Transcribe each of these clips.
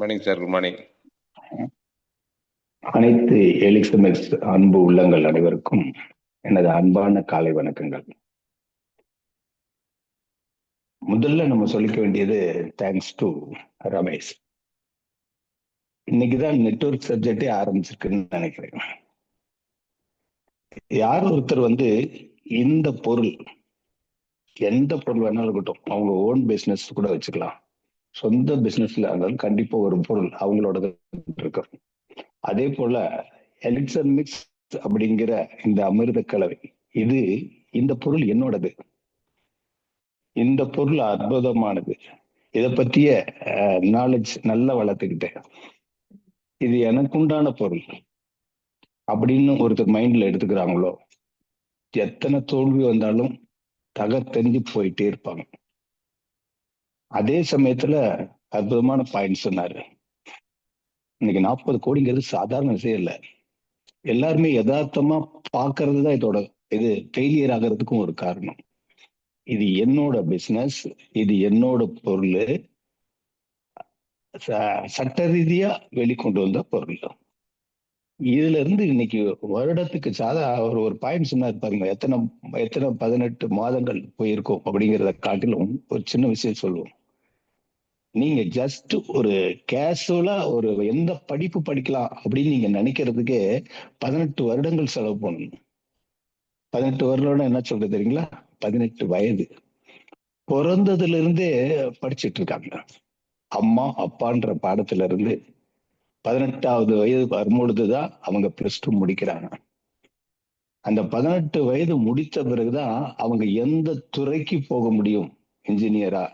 Morning sir, good morning. அனைத்து எலிக்ஸ்எம்எக்ஸ் அன்பு உள்ளங்கள் அனைவருக்கும் எனது அன்பான காலை வணக்கங்கள். முதல்ல நம்ம சொல்லிக்க வேண்டியது தேங்க்ஸ் டு ரமேஷ். இன்னைக்குதான் நெட்வொர்க் சப்ஜெக்டே ஆரம்பிச்சிருக்குன்னு நினைக்கிறேன். யார் ஒருத்தர் இந்த பொருள், எந்த பொருள் வேணாலும் இருக்கட்டும், அவங்க ஓன் பிசினஸ் கூட வச்சுக்கலாம், சொந்த பிசினஸ்ல இருந்தாலும் கண்டிப்பா ஒரு பொருள் அவங்களோட இருக்கும். அதே போல எலிக்சர் மிக்ஸ் அப்படிங்கிற இந்த அமிர்த கலவை, இந்த பொருள் என்னோடது, இந்த பொருள் அற்புதமானது, இதை பற்றிய நாலேஜ் நல்லா வளர்த்துக்கிட்டேன், இது எனக்கு உண்டான பொருள் அப்படின்னு ஒருத்தர் மைண்ட்ல எடுத்துக்கிறாங்களோ, எத்தனை தோல்வி வந்தாலும் தகர்த்தெறிஞ்சு போயிட்டே இருப்பாங்க. அதே சமயத்துல அற்புதமான பாயிண்ட் சொன்னாரு. இன்னைக்கு 40 கோடிங்கிறது சாதாரண விஷயம் இல்லை. எல்லாருமே யதார்த்தமா பாக்குறது தான் இதோட ஃபெயிலியர் ஆகிறதுக்கும் ஒரு காரணம். இது என்னோட பிசினஸ், இது என்னோட பொருள், சட்ட ரீதியா வெளிக்கொண்டு வந்த பொருள். இதுல இருந்து இன்னைக்கு வருடத்துக்கு ஒரு பாயிண்ட் சொன்னார் பாருங்க, எத்தனை 18 மாதங்கள் போயிருக்கோம் அப்படிங்கிறத காட்டிலும் ஒரு சின்ன விஷயம் சொல்லுவோம். நீங்க ஜஸ்ட் ஒரு கேஷுவலா ஒரு எந்த படிப்பு படிக்கலாம் அப்படின்னு நீங்க நினைக்கிறதுக்கே 18 வருடங்கள் செலவு பண்ணணும். 18 வருடம் என்ன சொல்றது தெரியுங்களா? 18 வயது. பிறந்ததுல இருந்தே படிச்சுட்டு இருக்காங்க. அம்மா அப்பான்ற பாடத்துல இருந்து 18வது வயது வரும்பொழுதுதான் அவங்க +2 முடிக்கிறாங்க. அந்த 18 வயது முடித்த பிறகுதான் அவங்க எந்த துறைக்கு போக முடியும், இன்ஜினியரா,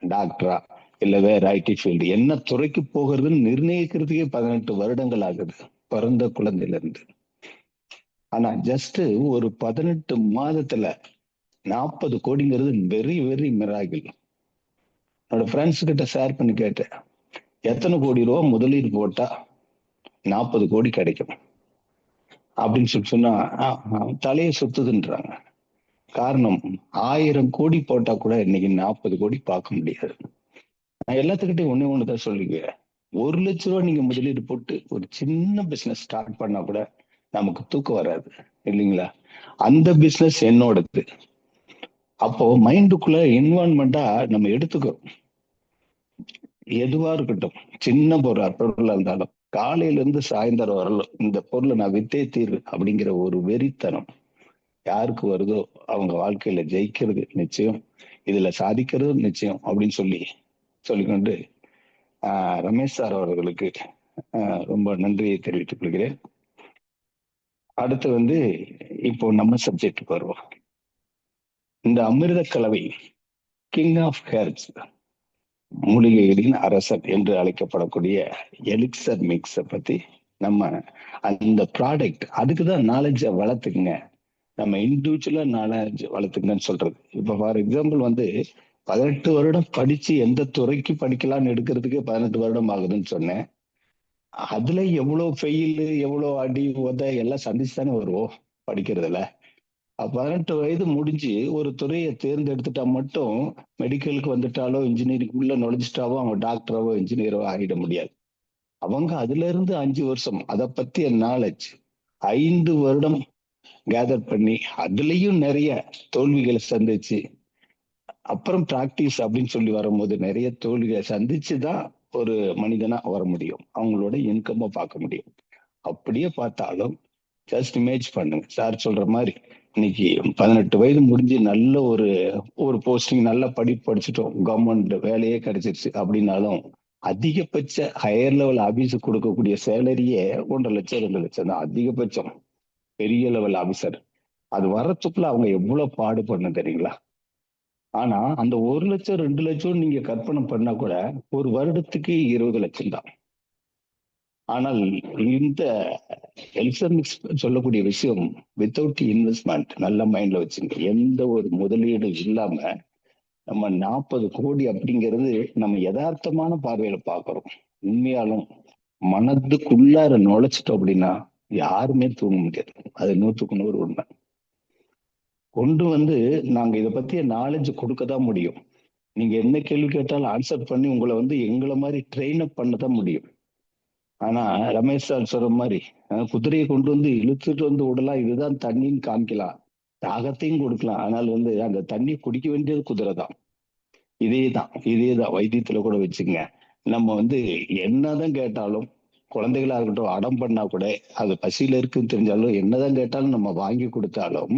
டாக்டரா, இல்ல வேற ஐடி ஃபீல்டு, என்ன துறைக்கு போகிறதுன்னு நிர்ணயிக்கிறதுக்கே 18 வருடங்கள் ஆகுது பிறந்த குழந்தையில இருந்து. ஆனா ஜஸ்ட் ஒரு 18 மாதத்துல 40 கோடிங்கிறது வெரி வெரி மிராக்கிள். என்னோட ஃப்ரெண்ட்ஸ் கிட்ட ஷேர் பண்ணி கேட்டேன், எத்தனை கோடி ரூபா முதலீடு போட்டா 40 கோடி கிடைக்கும் அப்படின்னு சொன்னா தலையை சுத்துதுன்றாங்க. காரணம், 1000 கோடி போட்டா கூட இன்னைக்கு 40 கோடி பார்க்க முடியாது. நான் எல்லாத்துக்கிட்டையும் ஒண்ணுதான் சொல்லிக்குவேன், 1 லட்ச ரூபா நீங்க முதலீடு போட்டு ஒரு சின்ன பிசினஸ் ஸ்டார்ட் பண்ணா கூட நமக்கு தூக்கம் வராது இல்லைங்களா? அந்த பிசினஸ் என்னோடது. அப்போ மைண்டுக்குள்ள என்வான்மெண்டா நம்ம எடுத்துக்கிறோம். எதுவா இருக்கட்டும், சின்ன பொருளா இருந்தாலும் காலையில இருந்து சாயந்தரம் வரலாம் இந்த பொருளை நான் வித்தே தீர்வு அப்படிங்கிற ஒரு வெறித்தனம் யாருக்கு வருதோ அவங்க வாழ்க்கையில ஜெயிக்கிறது நிச்சயம், இதுல சாதிக்கிறது நிச்சயம் அப்படின்னு சொல்லிக்கொண்டு ரமேஷ் சார் அவர்களுக்கு ரொம்ப நன்றியை தெரிவித்துக் கொள்கிறேன். அடுத்து இப்போ நம்ம சப்ஜெக்டுக்கு வருவோம். இந்த அமிர்த கலவை, கிங் ஆஃப் ஹெர்ப்ஸ், மூலிகைகளின் அரசன் என்று அழைக்கப்படக்கூடிய எலிக்சர் மிக்ஸை பத்தி நம்ம அந்த ப்ராடக்ட், அதுக்குதான் நாலேஜை வளர்த்துக்குங்க, நம்ம இண்டிவிஜுவலா நாலேஜ் வளர்த்துக்கங்கன்னு சொல்றது. இப்ப ஃபார் எக்ஸாம்பிள் 18 வருடம் படிச்சு எந்த துறைக்கு படிக்கலாம்னு எடுக்கிறதுக்கு 18 வருடம் ஆகுதுன்னு சொன்னேன். அதுல எவ்வளவு ஃபெயில், எவ்வளவு அடி உத எல்லாம் சந்திச்சு தானே வருவோம் படிக்கிறதுல. 18 வயது முடிஞ்சு ஒரு துறையை தேர்ந்தெடுத்துட்டா மட்டும் மெடிக்கலுக்கு வந்துட்டாலோ இன்ஜினியரிங் உள்ள நுழைஞ்சிட்டாவோ அவங்க டாக்டராவோ இன்ஜினியரோ ஆகிட முடியாது. அவங்க அதுல இருந்து 5 வருஷம் அதை பத்திய நாலேஜ் 5 வருடம் கேதர் பண்ணி அதுலயும் நிறைய தோல்விகளை சந்திச்சு அப்புறம் பிராக்டிஸ் அப்படின்னு சொல்லி வரும்போது நிறைய தோல்விகளை சந்திச்சுதான் ஒரு மனிதனா வர முடியும், அவங்களோட இன்கம்மை பார்க்க முடியும். அப்படியே பார்த்தாலும் ஜஸ்ட் இமேஜ் பண்ணுங்க, சார் சொல்ற மாதிரி இன்னைக்கு 18 வயது முடிஞ்சு நல்ல ஒரு போஸ்டிங், நல்ல படிப்பு படிச்சுட்டோம், கவர்மெண்ட் வேலையே கிடைச்சிருச்சு அப்படின்னாலும் அதிகபட்ச ஹையர் லெவல் ஆபீஸுக்கு கொடுக்கக்கூடிய சேலரியே 1.5 லட்சம் 2 லட்சம் தான் அதிகபட்சம். பெரிய லெவல் ஆபீசர் அது வர்றதுக்குள்ள அவங்க எவ்வளவு பாடுபடணும் தெரியுங்களா? ஆனா அந்த 1 லட்சம் 2 லட்சம் நீங்க கற்பனை பண்ணா கூட ஒரு வருடத்துக்கு 20 லட்சம் தான். ஆனால் இந்த எலிக்சர் சொல்லக்கூடிய விஷயம் வித்தவுட் இன்வெஸ்ட்மெண்ட், நல்ல மைண்ட்ல வச்சுங்க, எந்த ஒரு முதலீடும் இல்லாம நம்ம 40 கோடி அப்படிங்கிறது நம்ம யதார்த்தமான பார்வையில பாக்குறோம். உண்மையாலும் மனதுக்குள்ளார நுழைச்சிட்டோம் அப்படின்னா யாருமே தூங்க முடியாது. அது 100க்கு 100 உண்மை. கொண்டு நாங்க இதை பத்திய நாலேஜ் கொடுக்கதான் முடியும். நீங்க என்ன கேள்வி கேட்டாலும் ஆன்சர் பண்ணி உங்களை எங்களை மாதிரி ட்ரெயின் அப் பண்ணதான் முடியும். ஆனா ரமேஷ் சார் சொல்ற மாதிரி குதிரையை கொண்டு இழுத்துட்டு விடலாம், இதுதான் தண்ணின்னு காமிக்கலாம், தாகத்தையும் கொடுக்கலாம். ஆனால் அந்த தண்ணி குடிக்க வேண்டியது குதிரை தான். இதேதான் வைத்தியத்துல கூட வச்சுங்க. நம்ம என்னதான் கேட்டாலும், குழந்தைகளா இருக்கட்டும், அடம் பண்ணா கூட, அது பசியில இருக்குன்னு தெரிஞ்சாலும் என்னதான் கேட்டாலும் நம்ம வாங்கி கொடுத்தாலும்,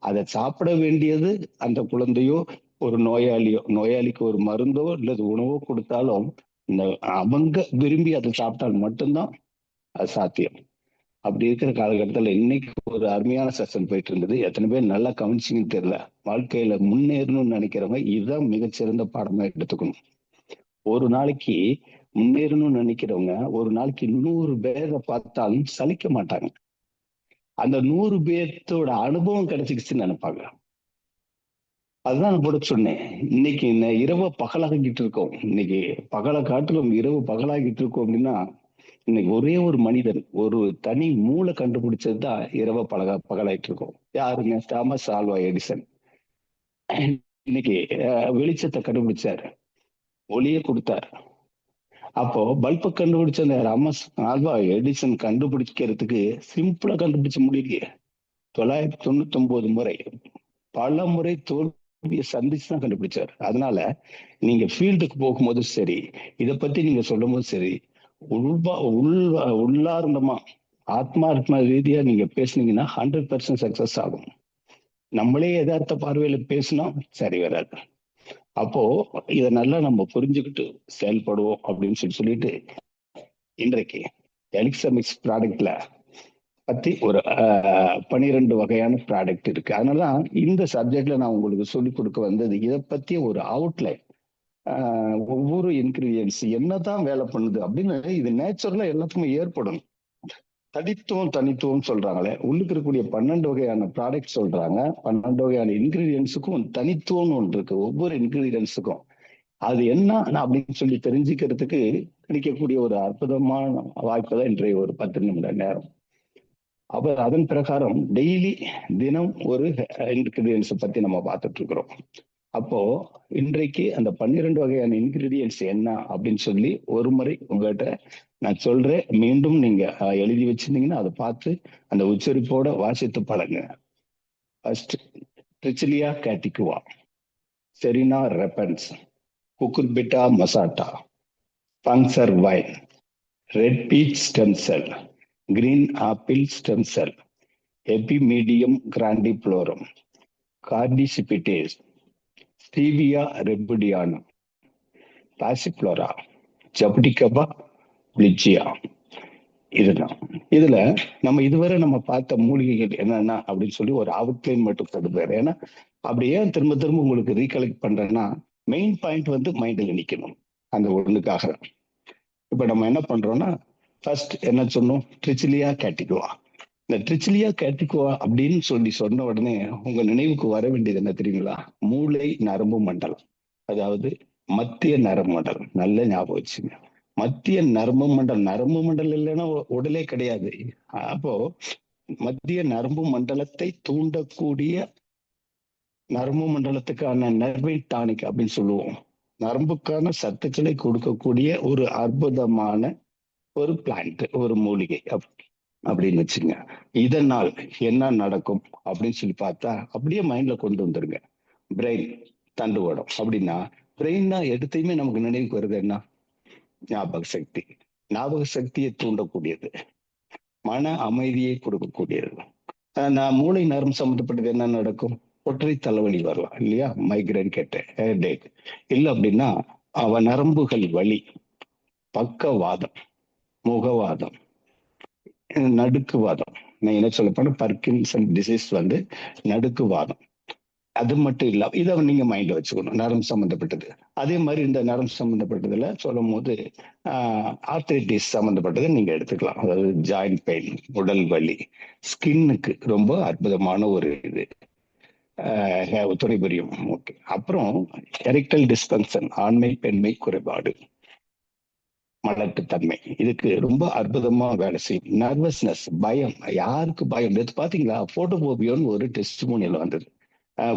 அதை சாப்பிட வேண்டியது அந்த குழந்தையோ, ஒரு நோயாளியோ. நோயாளிக்கு ஒரு மருந்தோ இல்லது உணவோ கொடுத்தாலும் அவங்க விரும்பி அதை சாப்பிட்டால் மட்டும்தான் அது சாத்தியம். அப்படி இருக்கிற காலகட்டத்துல இன்னைக்கு ஒரு அருமையான செஷன் போயிட்டு இருந்தது. எத்தனை பேர் நல்லா கவனிச்சிங்கன்னு தெரியல. வாழ்க்கையில முன்னேறணும்னு நினைக்கிறவங்க இதுதான் மிகச்சிறந்த பாடமா எடுத்துக்கணும். ஒரு நாளைக்கு முன்னேறணும்னு நினைக்கிறவங்க ஒரு நாளைக்கு 100 பேரை பார்த்தாலும் சலிக்க மாட்டாங்க. அந்த 100 பேர்த்தோட அனுபவம் கிடைச்சிக்கிச்சுன்னு நினைப்பாங்க. அதுதான் கூட சொன்னேன். இன்னைக்கு இரவு பகலாகிட்டு இருக்கோம். இன்னைக்கு பகலை காட்டிலும் இரவு பகலாகிட்டு இருக்கோம் அப்படின்னா, இன்னைக்கு ஒரே ஒரு மனிதன், ஒரு தனி மூளை கண்டுபிடிச்சதுதான் இரவு பகலாயிட்டு இருக்கோம். யாருங்க? Thomas Alva Edison. இன்னைக்கு வெளிச்சத்தை கண்டுபிடிச்சாரு, ஒளியை கொடுத்தாரு. அப்போ பல்பை கண்டுபிடிச்ச அந்த தாமஸ் ஆல்வா எடிசன் கண்டுபிடிக்கிறதுக்கு சிம்பிளா கண்டுபிடிச்ச முடியலையே. 999 முறை, பல முறை தோல்வியை சந்திச்சுதான் கண்டுபிடிச்சாரு. அதனால நீங்க ஃபீல்டுக்கு போகும்போது சரி, இதை பத்தி நீங்க சொல்லும் போது சரி, உள்ளார்ந்தமா ஆத்மாத்மா ரீதியா நீங்க பேசுனீங்கன்னா 100% சக்சஸ் ஆகும். நம்மளே யதார்த்த பார்வையில பேசினா சரி வராது. அப்போ இதை நல்லா நம்ம புரிஞ்சுக்கிட்டு செயல்படுவோம் அப்படின்னு சொல்லிட்டு இன்றைக்கு எலிக்ஸமிக்ஸ் ப்ராடக்ட்ல பத்தி ஒரு 12 வகையான ப்ராடக்ட் இருக்கு. அதனாலதான் இந்த சப்ஜெக்ட்ல நான் உங்களுக்கு சொல்லிக் கொடுக்க வந்தது. இதை பத்தி ஒரு அவுட்லைன், ஒவ்வொரு இன்கிரீடியன்ஸ் என்னதான் வேலை பண்ணுது அப்படின்னு. இது நேச்சுரலா எல்லாத்துக்குமே ஏற்படும். தனித்துவம் சொல்றாங்களே, உள்ளுக்கு இருக்கக்கூடிய 12 வகையான ப்ராடக்ட் சொல்றாங்க. 12 வகையான இன்கிரீடியன்ஸுக்கும் தனித்துவம்னு ஒன்று இருக்கு. ஒவ்வொரு இன்கிரீடியன்ஸுக்கும் அது என்ன அப்படின்னு சொல்லி தெரிஞ்சுக்கிறதுக்கு கிடைக்கக்கூடிய ஒரு அற்புதமான வாய்ப்பு தான் இன்றைய ஒரு 10 நிமிட நேரம். அப்ப அதன் பிரகாரம் தினம் ஒரு இன்கிரீடியன்ஸ் பத்தி நம்ம பார்த்துட்டு இருக்கிறோம். அப்போ இன்றைக்கு அந்த 12 வகையான இன்கிரீடியன்ஸ் என்ன அப்படின்னு சொல்லி ஒரு முறை உங்ககிட்ட நான் சொல்றேன். மீண்டும் நீங்க எழுதி வச்சிருந்தீங்கன்னா அதை பார்த்து அந்த உச்சரிப்போட வாசித்து பழங்க. First, trichilia catigua, serenoa repens, cucurbita moschata, puncture vine, red beach stem cell, green apple stem cell, epimedium grandiflorum, cordyceps, stevia rebaudiana, passiflora, jaboticaba பிளிச்சியா. இதுதான். இதுல நம்ம இதுவரை நம்ம பார்த்த மூலிகைகள் என்னென்ன அப்படின்னு சொல்லி ஒரு அவுட்லைன் மட்டும் கொடுப்பாரு. ஏன்னா அப்படியே திரும்ப திரும்ப உங்களுக்கு ரீகலெக்ட் பண்றேன்னா மெயின் பாயிண்ட் மைண்டில் நிக்கணும். அந்த ஒண்ணுக்காக இப்ப நம்ம என்ன பண்றோம்னா, ஃபர்ஸ்ட் என்ன சொன்னோம்? ட்ரிச்சிலியா கேட்டிகுவா. இந்த ட்ரிச்சிலியா கேட்டிகுவா அப்படின்னு சொன்ன உடனே உங்க நினைவுக்கு வர வேண்டியது என்ன தெரியுங்களா? மூளை நரம்பு மண்டலம், அதாவது மத்திய நரம்பு மண்டலம். நல்ல ஞாபகம் வச்சுங்க. மத்திய நரம்பு மண்டலம் இல்லைன்னா உடலே கிடையாது. அப்போ மத்திய நரம்பு மண்டலத்தை தூண்டக்கூடிய, நரம்பு மண்டலத்துக்கான நர்வின் டானிக் அப்படின்னு சொல்லுவோம். நரம்புக்கான சத்துக்களை கொடுக்கக்கூடிய ஒரு அற்புதமான ஒரு பிளான்ட், ஒரு மூலிகை அப்படின்னு வச்சுங்க. இதனால் என்ன நடக்கும் அப்படின்னு சொல்லி பார்த்தா அப்படியே மைண்ட்ல கொண்டு வந்துருங்க. பிரெயின் தண்டுவடம் அப்படின்னா, பிரெயின்னா எடுத்தையுமே நமக்கு நினைவுக்கு வருது என்ன? ஞாபக சக்தி. ஞாபக சக்தியை தூண்டக்கூடியது, மன அமைதியை கொடுக்கக்கூடியது. நான் மூளை நரம்பு சம்பந்தப்பட்டது என்ன நடக்கும்? ஒற்றை தலைவலி வரலாம் இல்லையா? மைக்ரைன் கேட்டேன், ஹெட்டேக். இல்லை அப்படின்னா அவன் நரம்புகள் வலி, பக்கவாதம், முகவாதம், நடுக்குவாதம். நான் என்ன சொல்ல போனா பர்கின்சன் டிசீஸ் நடுக்குவாதம். அது மட்டும் இல்ல, இதை நீங்க மைண்ட்ல வச்சுக்கணும். நரம்பு சம்பந்தப்பட்டது. அதே மாதிரி இந்த நரம்பு சம்பந்தப்பட்டதுல சொல்லும் போது ஆர்த்ரைட்டிஸ் சம்பந்தப்பட்டதை நீங்க எடுத்துக்கலாம். அதாவது ஜாயிண்ட் பெயின், உடல் வலி, ஸ்கின்னுக்கு ரொம்ப அற்புதமான ஒரு இது துணை புரியும். ஓகே. அப்புறம் எரெக்டல் டிஸ்பங்ஷன், ஆண்மை பெண்மை குறைபாடு, மலட்டுத்தன்மை, இதுக்கு ரொம்ப அற்புதமா வேலை செய்யும். நர்வஸ்னஸ், பயம். யாருக்கு பயம்? இது பாத்தீங்களா, போட்டோபோபியோன்னு ஒரு டெஸ்டிமோனியல் வந்தது.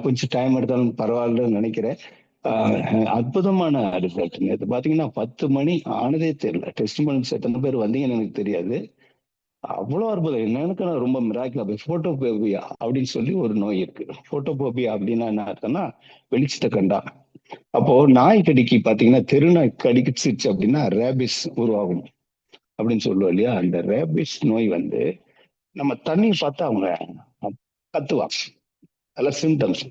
கொஞ்சம் டைம் எடுத்தாலும் பரவாயில்லன்னு நினைக்கிறேன். அற்புதமான ரிசல்ட். இது பாத்தீங்கன்னா 10 மணி ஆனதே தெரியல. டெஸ்டிமோனியல்ஸ் எத்தனை பேர் வந்தீங்கன்னு எனக்கு தெரியாது. அவ்வளவு அற்புதம். எனக்கு ரொம்ப மிராக்கிள். போட்டோபோபியா அப்படின்னு சொல்லி ஒரு நோய் இருக்கு. போட்டோபோபியா அப்படின்னா என்ன அர்த்தம்னா வெளிச்சத்தை கண்டா. அப்போ நாய் கடிக்கு பாத்தீங்கன்னா தெருநாய் கடிச்சிருச்சு அப்படின்னா ரேபிஸ் உருவாகும் அப்படின்னு சொல்லுவோம் இல்லையா. அந்த ரேபிஸ் நோய் வந்து நம்ம தண்ணியை பார்த்தா அவங்க கத்துவாங்க. அதெல்லாம் சிம்டம்ஸ்.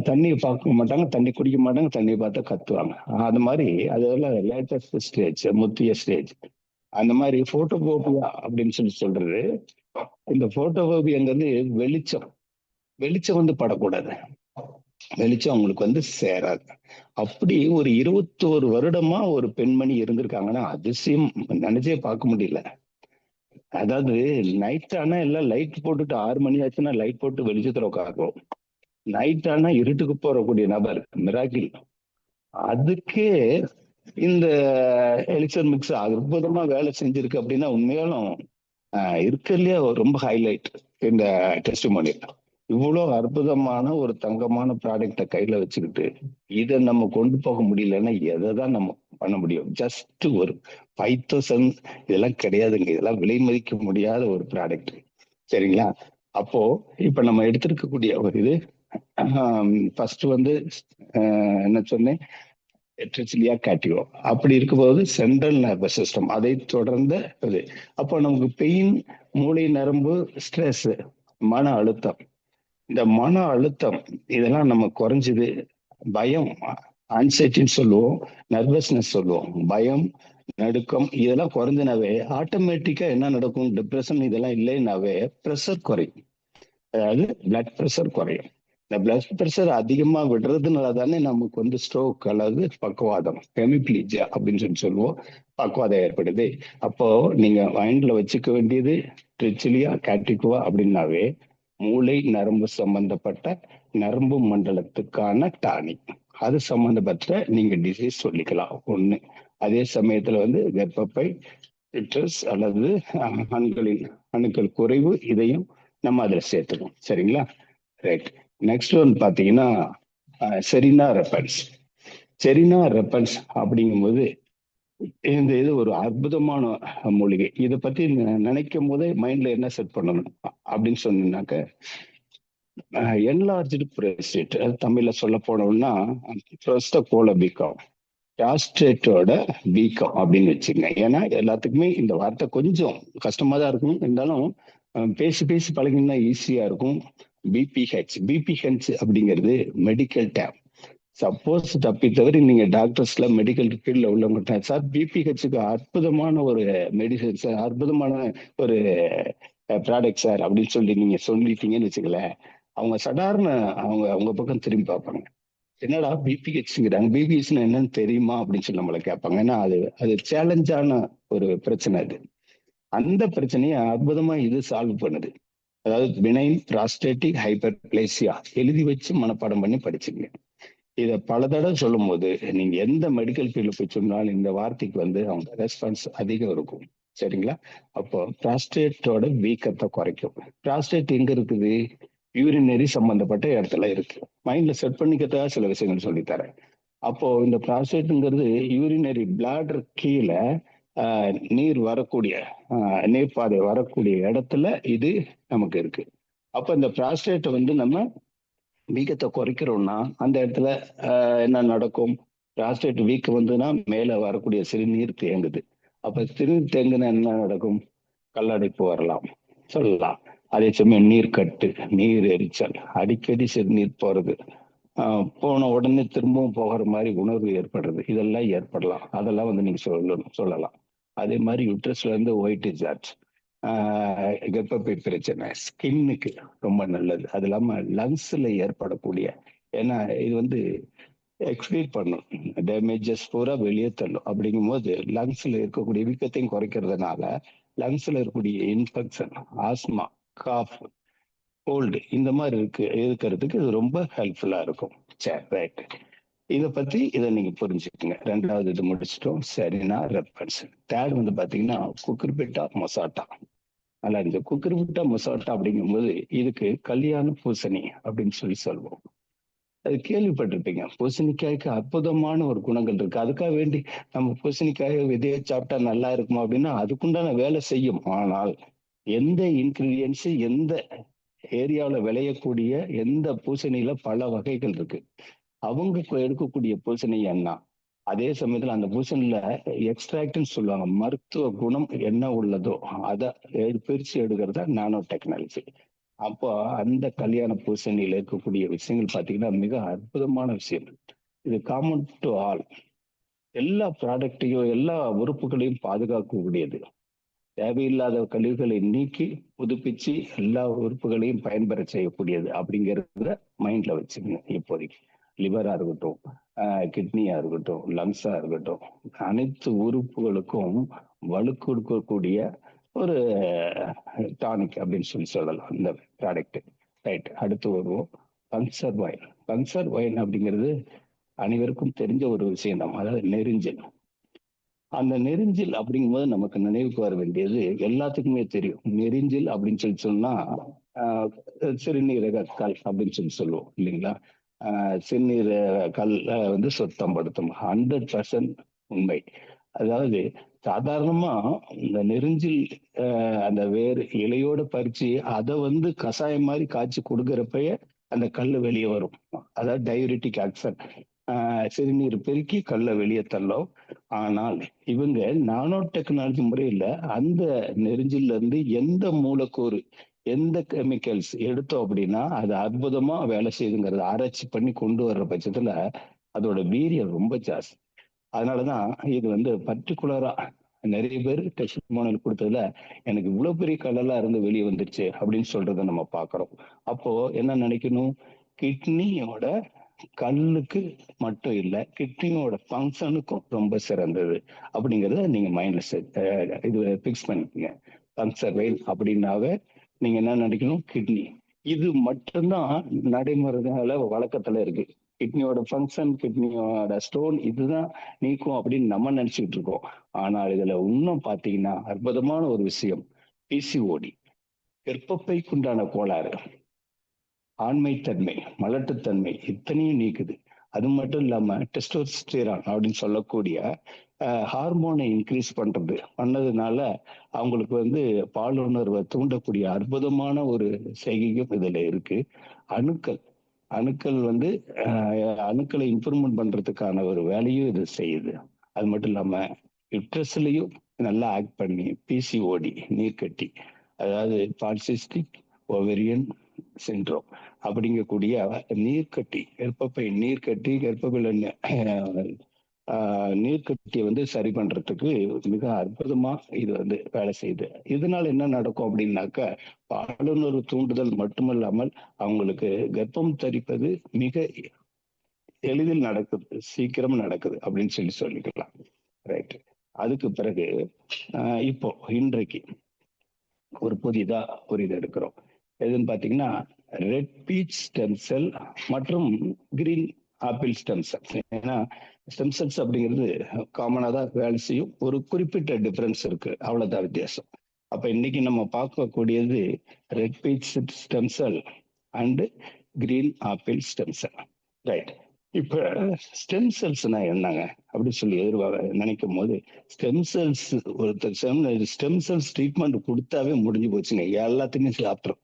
தண்ணியை பார்க்க மாட்டாங்க, தண்ணி குடிக்க மாட்டாங்க, தண்ணியை பார்த்தா கத்துவாங்க. அது மாதிரி அதெல்லாம் லேட்டஸ்ட் ஸ்டேஜ், முத்திய ஸ்டேஜ். அந்த மாதிரி போட்டோபோபியா அப்படின்னு சொல்லி சொல்றது. இந்த போட்டோபோபியாங்கிறது வெளிச்சம். வெளிச்சம் வந்து படக்கூடாது. வெளிச்சம் அவங்களுக்கு வந்து சேராது. அப்படி ஒரு 21 வருடமா ஒரு பெண்மணி இருந்திருக்காங்கன்னா அதிசயம் நினைச்சே பார்க்க முடியல. அதாவது நைட் ஆனா எல்லாம் லைட் போட்டுட்டு 6 மணி ஆச்சுன்னா லைட் போட்டு வெளிச்சத்துல உட்காரும். நைட் ஆனா இருட்டுக்கு போறக்கூடிய நபர் மிராக்கிள். அதுக்கே இந்த எலிக்சர் மிக்ஸ் அற்புதமா வேலை செஞ்சிருக்கு அப்படின்னா உண்மையாலும் இருக்கிறதுலயே ரொம்ப ஹைலைட் இந்த டெஸ்டிமோனி. இவ்வளவு அற்புதமான ஒரு தங்கமான ப்ராடக்ட கையில வச்சுக்கிட்டு இதை நம்ம கொண்டு போக முடியலன்னா எதை தான் நம்ம பண்ண முடியும்? ஜஸ்ட் ஒரு 5,000 இதெல்லாம் கிடையாதுங்க. இதெல்லாம் விலை மதிக்க முடியாத ஒரு ப்ராடக்ட். சரிங்களா? அப்போ இப்ப நம்ம எடுத்திருக்கக்கூடிய ஒரு இது ஃபர்ஸ்ட் வந்து என்ன சொன்னேன், ட்ரிச்சிலியா கேட்டிவோ. அப்படி இருக்கும்போது சென்ட்ரல் நர்வஸ் சிஸ்டம், அதை தொடர்ந்த இது. அப்போ நமக்கு பெயின், மூளை நரம்பு, ஸ்ட்ரெஸ், மன அழுத்தம். இந்த மன அழுத்தம் இதெல்லாம் நம்ம குறைஞ்சது. பயம், ஆன்சைட்டின்னு சொல்லுவோம், நர்வஸ்னஸ் சொல்லுவோம். பயம், நடுக்கம் இதெல்லாம் குறைஞ்சினாவே ஆட்டோமேட்டிக்கா என்ன நடக்கும்? டிப்ரெஷன் இதெல்லாம் இல்லைன்னாவே ப்ரெஷர் குறையும். அதாவது பிளட் ப்ரெஷர் குறையும். இந்த பிளட் ப்ரெஷர் அதிகமா விடுறதுனால தானே நமக்கு வந்து ஸ்ட்ரோக் அல்லது பக்கவாதம், ஹெமிப்ளீஜியா அப்படின்னு சொல்லி சொல்லுவோம், பக்கவாதம் ஏற்படுது. அப்போ நீங்க மைண்ட்ல வச்சுக்க வேண்டியது ட்ரிச்சிலியா கேட்டிகுவா அப்படின்னாவே மூளை நரம்பு சம்பந்தப்பட்ட நரம்பு மண்டலத்துக்கான டானிக். அது சம்பந்தப்பட்ட நீங்க டிசீஸ் சொல்லிக்கலாம் ஒண்ணு. அதே சமயத்துல வந்து கர்ப்பப்பை, சிட்ரஸ் அல்லது ஆண்களின் அணுக்கள் குறைவு, இதையும் நம்ம அதுல சேர்த்துக்கணும். சரிங்களா? ரைட். நெக்ஸ்ட் ஒன் பாத்தீங்கன்னா செரினா ரெப்பன்ஸ். செரினா ரெப்பன்ஸ் அப்படிங்கும்போது இந்த இது ஒரு அற்புதமான மூலிகை. இதை பத்தி நினைக்கும் போதே மைண்ட்ல என்ன செட் பண்ணணும் அப்படின்னு சொன்னாக்க, என்லார்ஜ்டு புரோஸ்டேட், தமிழ்ல சொல்ல போனோம்னா புரோஸ்டகோல வீக்கம், பிராஸ்டேட்டோட வீக்கம் அப்படின்னு வச்சுங்க. ஏன்னா எல்லாத்துக்குமே இந்த வார்த்தை கொஞ்சம் கஷ்டமா தான் இருக்கும். இருந்தாலும் பேசி பேசி பழகினா ஈஸியா இருக்கும். பிபிஹெச் அப்படிங்கிறது மெடிக்கல் டேம். சப்போஸ் தப்பி தவிர நீங்க டாக்டர்ஸ்ல மெடிக்கல் ஃபீல்ட்ல உள்ளவங்க, சார் பிபிஹெச்சுக்கு அற்புதமான ஒரு மெடிசன் சார், அற்புதமான ஒரு ப்ராடக்ட் சார் அப்படின்னு சொல்லி நீங்க சொல்லிட்டீங்கன்னு வச்சுக்கல, அவங்க சாதாரண அவங்க அவங்க பக்கம் திரும்பி பார்ப்பாங்க. என்னடா பிபிஹெச்ங்கிறாங்க, பிபிஹெச்னா என்னன்னு தெரியுமா அப்படின்னு சொல்லி நம்மளை கேட்பாங்க. ஏன்னா அது அது சேலஞ்சான ஒரு பிரச்சனை. அது அந்த பிரச்சனையை அற்புதமா இது சால்வ் பண்ணுது. அதாவது பினைன் பிராஸ்டேட்டிக் ஹைப்பர்பிளேசியா எழுதி வச்சு மனப்பாடம் பண்ணி படிச்சுங்க. இதை பல தடவை சொல்லும் போது நீங்க எந்த மெடிக்கல் ஃபீல்டு போய் சொன்னாலும் இந்த வார்த்தைக்கு வந்து அவங்க ரெஸ்பான்ஸ் அதிகம் இருக்கும். சரிங்களா? அப்போ பிராஸ்டேட்டோட வீக்கத்தை குறைக்கும். பிராஸ்டேட் எங்க இருக்குது? யூரினரி சம்பந்தப்பட்ட இடத்துல இருக்கு. மைண்ட்ல செட் பண்ணிக்கிறதா சில விஷயங்கள் சொல்லித்தரேன். அப்போ இந்த பிராஸ்டேட்ங்கிறது யூரினரி பிளாடர் கீழே நீர் வரக்கூடிய நீர்ப்பாதை வரக்கூடிய இடத்துல இது நமக்கு இருக்கு. அப்ப இந்த பிராஸ்டேட்டை வந்து நம்ம வீக்கத்தை குறைக்கிறோம்னா அந்த இடத்துல என்ன நடக்கும்? பிராஸ்டேட் வீக்கம் வந்துன்னா மேல வரக்கூடிய சிறுநீர் தேங்குது. அப்ப சிறுநீர் தேங்குனா என்ன நடக்கும்? கல்லடைப்பு வரலாம் சொல்லலாம். அதே சமயம் நீர் கட்டு, நீர் எரிச்சல், அடிக்கடி சிறுநீர் போறது, போன உடனே திரும்பவும் போகிற மாதிரி உணர்வு ஏற்படுறது, இதெல்லாம் ஏற்படலாம். அதெல்லாம் வந்து நீங்க சொல்லலாம். அதே மாதிரி யூட்ரஸ்ல இருந்து ஒயிட் டிசார்ஜ், கர்ப்பப்பை பிரச்சனை, ஸ்கின்னுக்கு ரொம்ப நல்லது. அது இல்லாம லங்ஸ்ல ஏற்படக்கூடிய, ஏன்னா இது வந்து எக்ஸ்பீட் பண்ணும், டேமேஜஸ் பூரா வெளியே தள்ளும். அப்படிங்கும் போது லங்ஸ்ல இருக்கக்கூடிய வீக்கத்தையும் குறைக்கிறதுனால லங்ஸ்ல இருக்கக்கூடிய இன்ஃபெக்ஷன், ஆஸ்மா, காஃப், கோல்டு இந்த மாதிரி இருக்கிறதுக்கு இது ரொம்ப ஹெல்ப்ஃபுல்லா இருக்கும். சரி, ரைட். இதை நீங்க புரிஞ்சுக்கோங்க. ரெண்டாவது இது முடிச்சிட்டோம். சரினா ரெஃபரன்ஸ். தேர்ட் வந்து பாத்தீங்கன்னா குக்குர்பிட்டா மொசாட்டா. அல்ல, இந்த குக்குர்பிட்டா மொசாட்டா அப்படிங்கும்போது இதுக்கு கல்யாண பூசணி அப்படின்னு சொல்லி சொல்லுவோம். அது கேள்விப்பட்டிருப்பீங்க. பூசணிக்காய்க்கு அற்புதமான ஒரு குணங்கள் இருக்கு. அதுக்காக வேண்டி நம்ம பூசணிக்காய விதைய சாப்பிட்டா நல்லா இருக்குமா அப்படின்னா, அதுக்குண்டான வேலை செய்யும். ஆனால் எந்த இன்கிரீடியன்ட்ஸ் எந்த ஏரியாவுல விளையக்கூடிய எந்த பூசணியில பல வகைகள் இருக்கு. அவங்க எடுக்கக்கூடிய பூசணி எண்ணெ. அதே சமயத்துல அந்த பூசணில எக்ஸ்ட்ராக்ட்ன்னு சொல்லுவாங்க. மருத்துவ குணம் என்ன உள்ளதோ அத பிரிச்சு எடுக்கிறது தான் நானோ டெக்னாலஜி. அப்போ அந்த கல்யாண பூசணியில இருக்கக்கூடிய விஷயங்கள் பார்த்தீங்கன்னா, மிக அற்புதமான விஷயம். இது காமன் டூ ஆல். எல்லா ப்ராடக்ட்டையும், எல்லா உறுப்புகளையும் பாதுகாக்கக்கூடியது. தேவையில்லாத கழிவுகளை நீக்கி, புதுப்பிச்சு எல்லா உறுப்புகளையும் பயன்பெற செய்யக்கூடியது. அப்படிங்கிறத மைண்ட்ல வச்சுக்கங்க இப்போதைக்கு. லிவரா இருக்கட்டும், கிட்னியா இருக்கட்டும், லங்ஸா இருக்கட்டும், அனைத்து உறுப்புகளுக்கும் வலு கொடுக்கக்கூடிய ஒரு டானிக் அப்படின்னு சொல்லலாம் இந்த ப்ராடக்ட். ரைட். அடுத்து வருவோம். Pulsar wine. பல்சர் ஒயின் அப்படிங்கிறது அனைவருக்கும் தெரிஞ்ச ஒரு விஷயம் தான். அதாவது நெரிஞ்சல். அந்த நெரிஞ்சில் அப்படிங்கும்போது நமக்கு நினைவுக்கு வர வேண்டியது எல்லாத்துக்குமே தெரியும். நெரிஞ்சில் அப்படின்னு சொன்னா ஆஹ் சிறுநீரக கல் அப்படின்னு சொல்லுவோம் இல்லைங்களா? சிறுநீரக கல் வந்து சுத்தம் படுத்தும். 100% உண்மை. அதாவது சாதாரணமா இந்த நெரிஞ்சில் அந்த வேறு இலையோட பறிச்சு அதை வந்து கஷாயம் மாதிரி காய்ச்சி கொடுக்கறப்பயே அந்த கல் வெளியே வரும். அதாவது டயூரிட்டிக் ஆக்சன். சிறுநீர் பெருக்கி கல்லை வெளியே தள்ளும். ஆனால் இவங்க நானோ டெக்னாலஜி முறையில அந்த நெரிஞ்சில இருந்து எந்த மூலக்கூறு எந்த கெமிக்கல்ஸ் எடுத்தோம் அப்படின்னா அது அற்புதமா வேலை செய்யுதுங்கிறத ஆராய்ச்சி பண்ணி கொண்டு வர்ற பட்சத்துல அதோட வீரியம் ரொம்ப ஜாஸ்தி. அதனாலதான் இது வந்து பர்டிகுலரா நிறைய பேர் டெஸ்டிமோனியல் கொடுத்ததுல எனக்கு இவ்வளவு பெரிய கல்லெல்லாம் இருந்து வெளியே வந்துருச்சு அப்படின்னு சொல்றதை நம்ம பாக்குறோம். அப்போ என்ன நினைக்கணும்? கிட்னியோட கல்லுக்கு மட்டும் இல்ல, கிட்னியோட ஃபங்க்ஷனுக்கும் ரொம்ப சிறந்தது அப்படிங்கறத நீங்க மைண்ட்ல இது பிக்ஸ் பண்ணிக்கங்க. பங்க்சர் வெயின் அப்படின்னாவே நீங்க என்ன நினைக்கணும்? கிட்னி. இது மட்டும்தான் நடைமுறையில வழக்கத்துல இருக்கு. கிட்னியோட ஃபங்க்ஷன், கிட்னியோட ஸ்டோன் இதுதான் நீக்கும் அப்படின்னு நம்ம நினைச்சுக்கிட்டு இருக்கோம். ஆனால் இதுல இன்னும் பாத்தீங்கன்னா அற்புதமான ஒரு விஷயம். பிசிஓடி, கர்ப்பப்பைக்குண்டான கோளாறு, ஆண்மைத்தன்மை, மலட்டுத்தன்மை இத்தனையும் நீக்குது. அது மட்டும் இல்லாம டெஸ்டோஸ்டிரான் அப்படின்னு சொல்லக்கூடிய ஹார்மோனை இன்க்ரீஸ் பண்ணதுனால அவங்களுக்கு வந்து பாலுணர்வை தூண்டக்கூடிய அற்புதமான ஒரு செய்கையும் இதுல இருக்கு. அணுக்கள் அணுக்கள் வந்து அணுக்களை இம்ப்ரூவ்மெண்ட் பண்றதுக்கான ஒரு வேலையும் இது செய்யுது. அது மட்டும் இல்லாம யுட்ரஸ்லயும் நல்லா ஆக்ட் பண்ணி பிசிஓடி நீர்க்கட்டி, அதாவது பாலிசிஸ்டிக் ஓவேரியன் சிண்ட்ரோம் அப்படிங்கக்கூடிய நீர்க்கட்டி, கர்ப்பப்பை நீர்க்கட்டி, கர்ப்பப்பையில நீர்க்கட்டியை வந்து சரி பண்றதுக்கு மிக அற்புதமா இது வந்து வேலை செய்யுது. இதனால என்ன நடக்கும் அப்படின்னாக்க பாலுணர்வு தூண்டுதல் மட்டுமல்லாமல் அவங்களுக்கு கர்ப்பம் தரிப்பது மிக எளிதில் நடக்குது, சீக்கிரம் நடக்குது அப்படின்னு சொல்லிக்கலாம். ரைட். அதுக்கு பிறகு இப்போ இன்றைக்கு ஒரு புதிதா ஒரு இது எடுக்கிறோம். எதுன்னு பாத்தீங்கன்னா ரெட் பீச் ஸ்டெம் செல் மற்றும் கிரீன் ஆப்பிள் ஸ்டெம் செல். ஏன்னா ஸ்டெம் செல்ஸ் அப்படிங்கிறது காமனா தான் வேலை செய்யும். ஒரு குறிப்பிட்ட டிஃபரன்ஸ் இருக்கு, அவ்வளவுதான் வித்தியாசம். அப்ப இன்னைக்கு நம்ம பார்க்கக்கூடியது red beach stem sell and green apple stem sell. Right. இப்ப ஸ்டெம் செல்ஸ்னா என்னங்க அப்படின்னு சொல்லி நினைக்கும் போது, ஸ்டெம் செல்ஸ் ஒருத்தர் ஸ்டெம் செல்ஸ் ட்ரீட்மெண்ட் கொடுத்தாவே முடிஞ்சு போச்சுங்க. எல்லாத்தையுமே சாப்பிட்றோம்.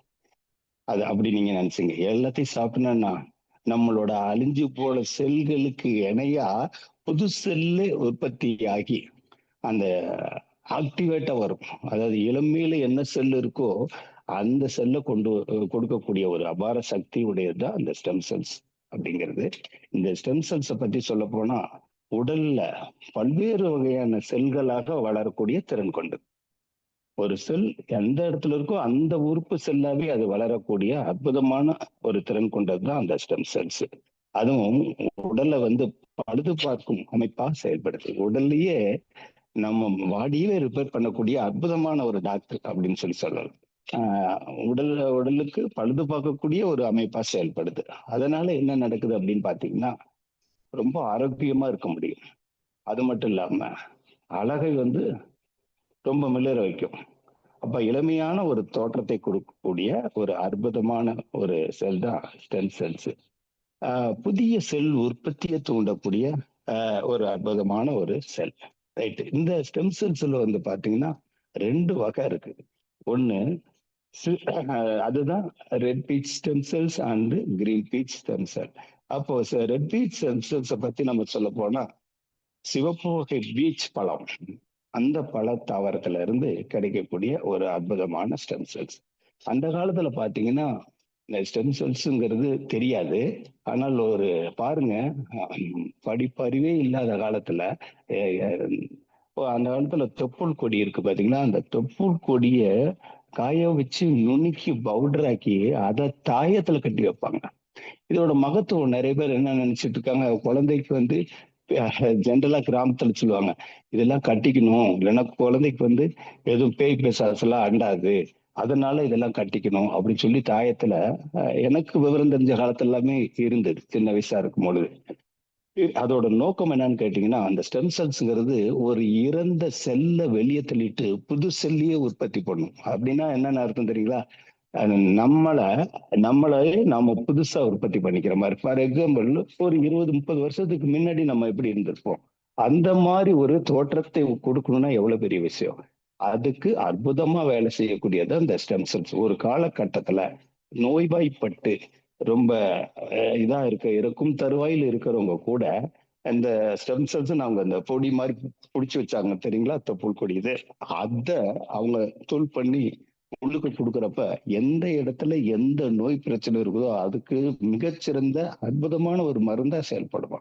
அது அப்படி நீங்க நினைச்சீங்க எல்லாத்தையும் சாப்பிட்டோம்னா நம்மளோட அழிஞ்சு போன செல்களுக்கு இணையா புது செல்லு உற்பத்தி ஆகி அந்த ஆக்டிவேட்டா வரும். அதாவது இளமையில என்ன செல் இருக்கோ அந்த செல்லை கொடுக்கக்கூடிய ஒரு அபார சக்தி உடையதுதான் அந்த ஸ்டெம் செல்ஸ் அப்படிங்கிறது. இந்த ஸ்டெம் செல்ஸை பத்தி சொல்ல போனா உடல்ல பல்வேறு வகையான செல்களாக வளரக்கூடிய திறன் கொண்டது. ஒரு செல் எந்த இடத்துல இருக்கோ அந்த உறுப்பு செல்லாவே அது வளரக்கூடிய அற்புதமான ஒரு திறன் கொண்டதுதான் அந்த ஸ்டெம் செல்ஸ். அதுவும் உடலை வந்து பழுது பார்க்கும் அமைப்பா செயல்படுது. உடல்லையே நம்ம பாடியே ரிப்பேர் பண்ணக்கூடிய அற்புதமான ஒரு டாக்டர் அப்படின்னு சொல்லலாம். உடலுக்கு பழுது பார்க்கக்கூடிய ஒரு அமைப்பா செயல்படுது. அதனால என்ன நடக்குது அப்படின்னு பாத்தீங்கன்னா ரொம்ப ஆரோக்கியமா இருக்க முடியும். அது மட்டும் இல்லாம அழகை வந்து ரொம்ப மிளற வைக்கும். அப்ப இளமையான ஒரு தோற்றத்தை கொடுக்கக்கூடிய ஒரு அற்புதமான ஒரு செல் தான் ஸ்டெம் செல்ஸ். புதிய செல் உற்பத்தியை தூண்டக்கூடிய ஒரு அற்புதமான ஒரு செல். ரைட். இந்த ஸ்டெம் செல்ஸ்ல வந்து பாத்தீங்கன்னா 2 வகை இருக்கு. ஒண்ணு அதுதான் red beach stem cells and green peach stem cell. அப்போ ரெட் பீச் ஸ்டெம் செல்ஸை பத்தி நம்ம சொல்ல போனா சிவப்பு வகை பீச் பழம், அந்த பழ தாவரத்துல இருந்து கிடைக்கக்கூடிய ஒரு அற்புதமான ஸ்டெம் செல்ஸ். அந்த காலத்துல பாத்தீங்கன்னா இந்த ஸ்டெம் செல்ஸ்ங்கிறது தெரியாது. ஆனால் ஒரு பாருங்க, படிப்பறிவே இல்லாத காலத்துல அஹ், அஹ், அந்த காலத்துல தொப்புள் கொடி இருக்கு பாத்தீங்களா, அந்த தொப்புள் கொடிய காய வச்சு நுணுக்கி பவுடர் ஆக்கி அதை தாயத்துல கட்டி வைப்பாங்க. இதோட மகத்துவம் நிறைய பேர் என்ன நினைச்சிட்டு இருக்காங்க, குழந்தைக்கு வந்து ஜென்ரலா கிராமத்துல சொல்லுவாங்க, இதெல்லாம் கட்டிக்கணும், இல்லைன்னா குழந்தைக்கு வந்து எதுவும் பேய் பிசாசெல்லாம் அண்டாது, அதனால இதெல்லாம் கட்டிக்கணும் அப்படின்னு சொல்லி தாயத்துல எனக்கு விவரம் தெரிஞ்ச காலத்துல எல்லாமே இருந்தது சின்ன வயசா இருக்கும் பொழுது. அதோட நோக்கம் என்னன்னு கேட்டீங்கன்னா, அந்த ஸ்டெம் செல்ஸ்ங்கிறது ஒரு இறந்த செல்ல வெளியே தள்ளிட்டு புது செல்லையே உற்பத்தி பண்ணும். அப்படின்னா என்னன்னு அர்த்தம் தெரியுங்களா? அது நம்மள நம்மளே நாம புதுசா உற்பத்தி பண்ணிக்கிற மாதிரி. ஃபார் எக்ஸாம்பிள், ஒரு 20 30 வருஷத்துக்கு முன்னாடி நம்ம எப்படி இருந்திருப்போம், அந்த மாதிரி ஒரு தோற்றத்தை கொடுக்கணும்னா எவ்வளவு பெரிய விஷயம். அதுக்கு அற்புதமா வேலை செய்யக்கூடியது அந்த ஸ்டெம் செல்ஸ். ஒரு காலகட்டத்துல நோய்வாய்ப்பட்டு ரொம்ப இதா இறக்கும் தருவாயில் இருக்கிறவங்க கூட இந்த ஸ்டெம் செல்ஸ் அவங்க அந்த பொடி மாதிரி புடிச்சு வச்சாங்க தெரியுங்களா, தொப்புள் கொடி இது. அத அவங்க தூள் பண்ணி உள்ளுக்கு கொடுக்குறப்ப எந்த இடத்துல எந்த நோய் பிரச்சனை இருக்குதோ அதுக்கு மிகச்சிறந்த அற்புதமான ஒரு மருந்தா செயல்படுமா.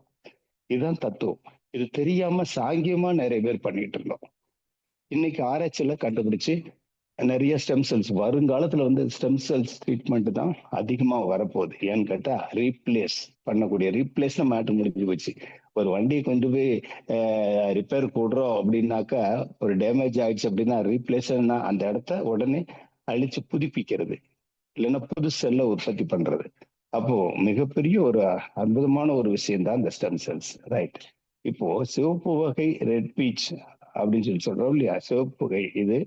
இதுதான் தத்துவம். இது தெரியாம சாங்கியமா நிறைய பேர் பண்ணிட்டு இருந்தோம். இன்னைக்கு ஆராய்ச்சியில கண்டுபிடிச்சு நிறைய ஸ்டெம் செல்ஸ், வருங்காலத்துல வந்து ஸ்டெம் செல்ஸ் ட்ரீட்மெண்ட் தான் அதிகமா வரப்போகுது. ஏன்னு கேட்டா ரீப்ளேஸ் பண்ணக்கூடிய, ரீப்ளேஸ்ல மேட்டர் முடிஞ்சு போச்சு. ஒரு வண்டியை கொண்டு போய் ரிப்பேர் போடுறோம் அப்படின்னாக்கா, ஒரு டேமேஜ் ஆயிடுச்சு அப்படின்னா ரீப்ளேஸ் அந்த இடத்த உடனே அழிச்சு புதுப்பிக்கிறது, இல்லைன்னா புது செல்ல உற்பத்தி பண்றது. அப்போ மிகப்பெரிய ஒரு அற்புதமான ஒரு விஷயம் தான் இந்த ஸ்டெம் செல்ஸ். ரைட். இப்போ சிவப்பு வகை ரெட் பீச் அப்படின்னு சொல்லி சொல்றோம் இல்லையா, சிவப்பு வகை இது.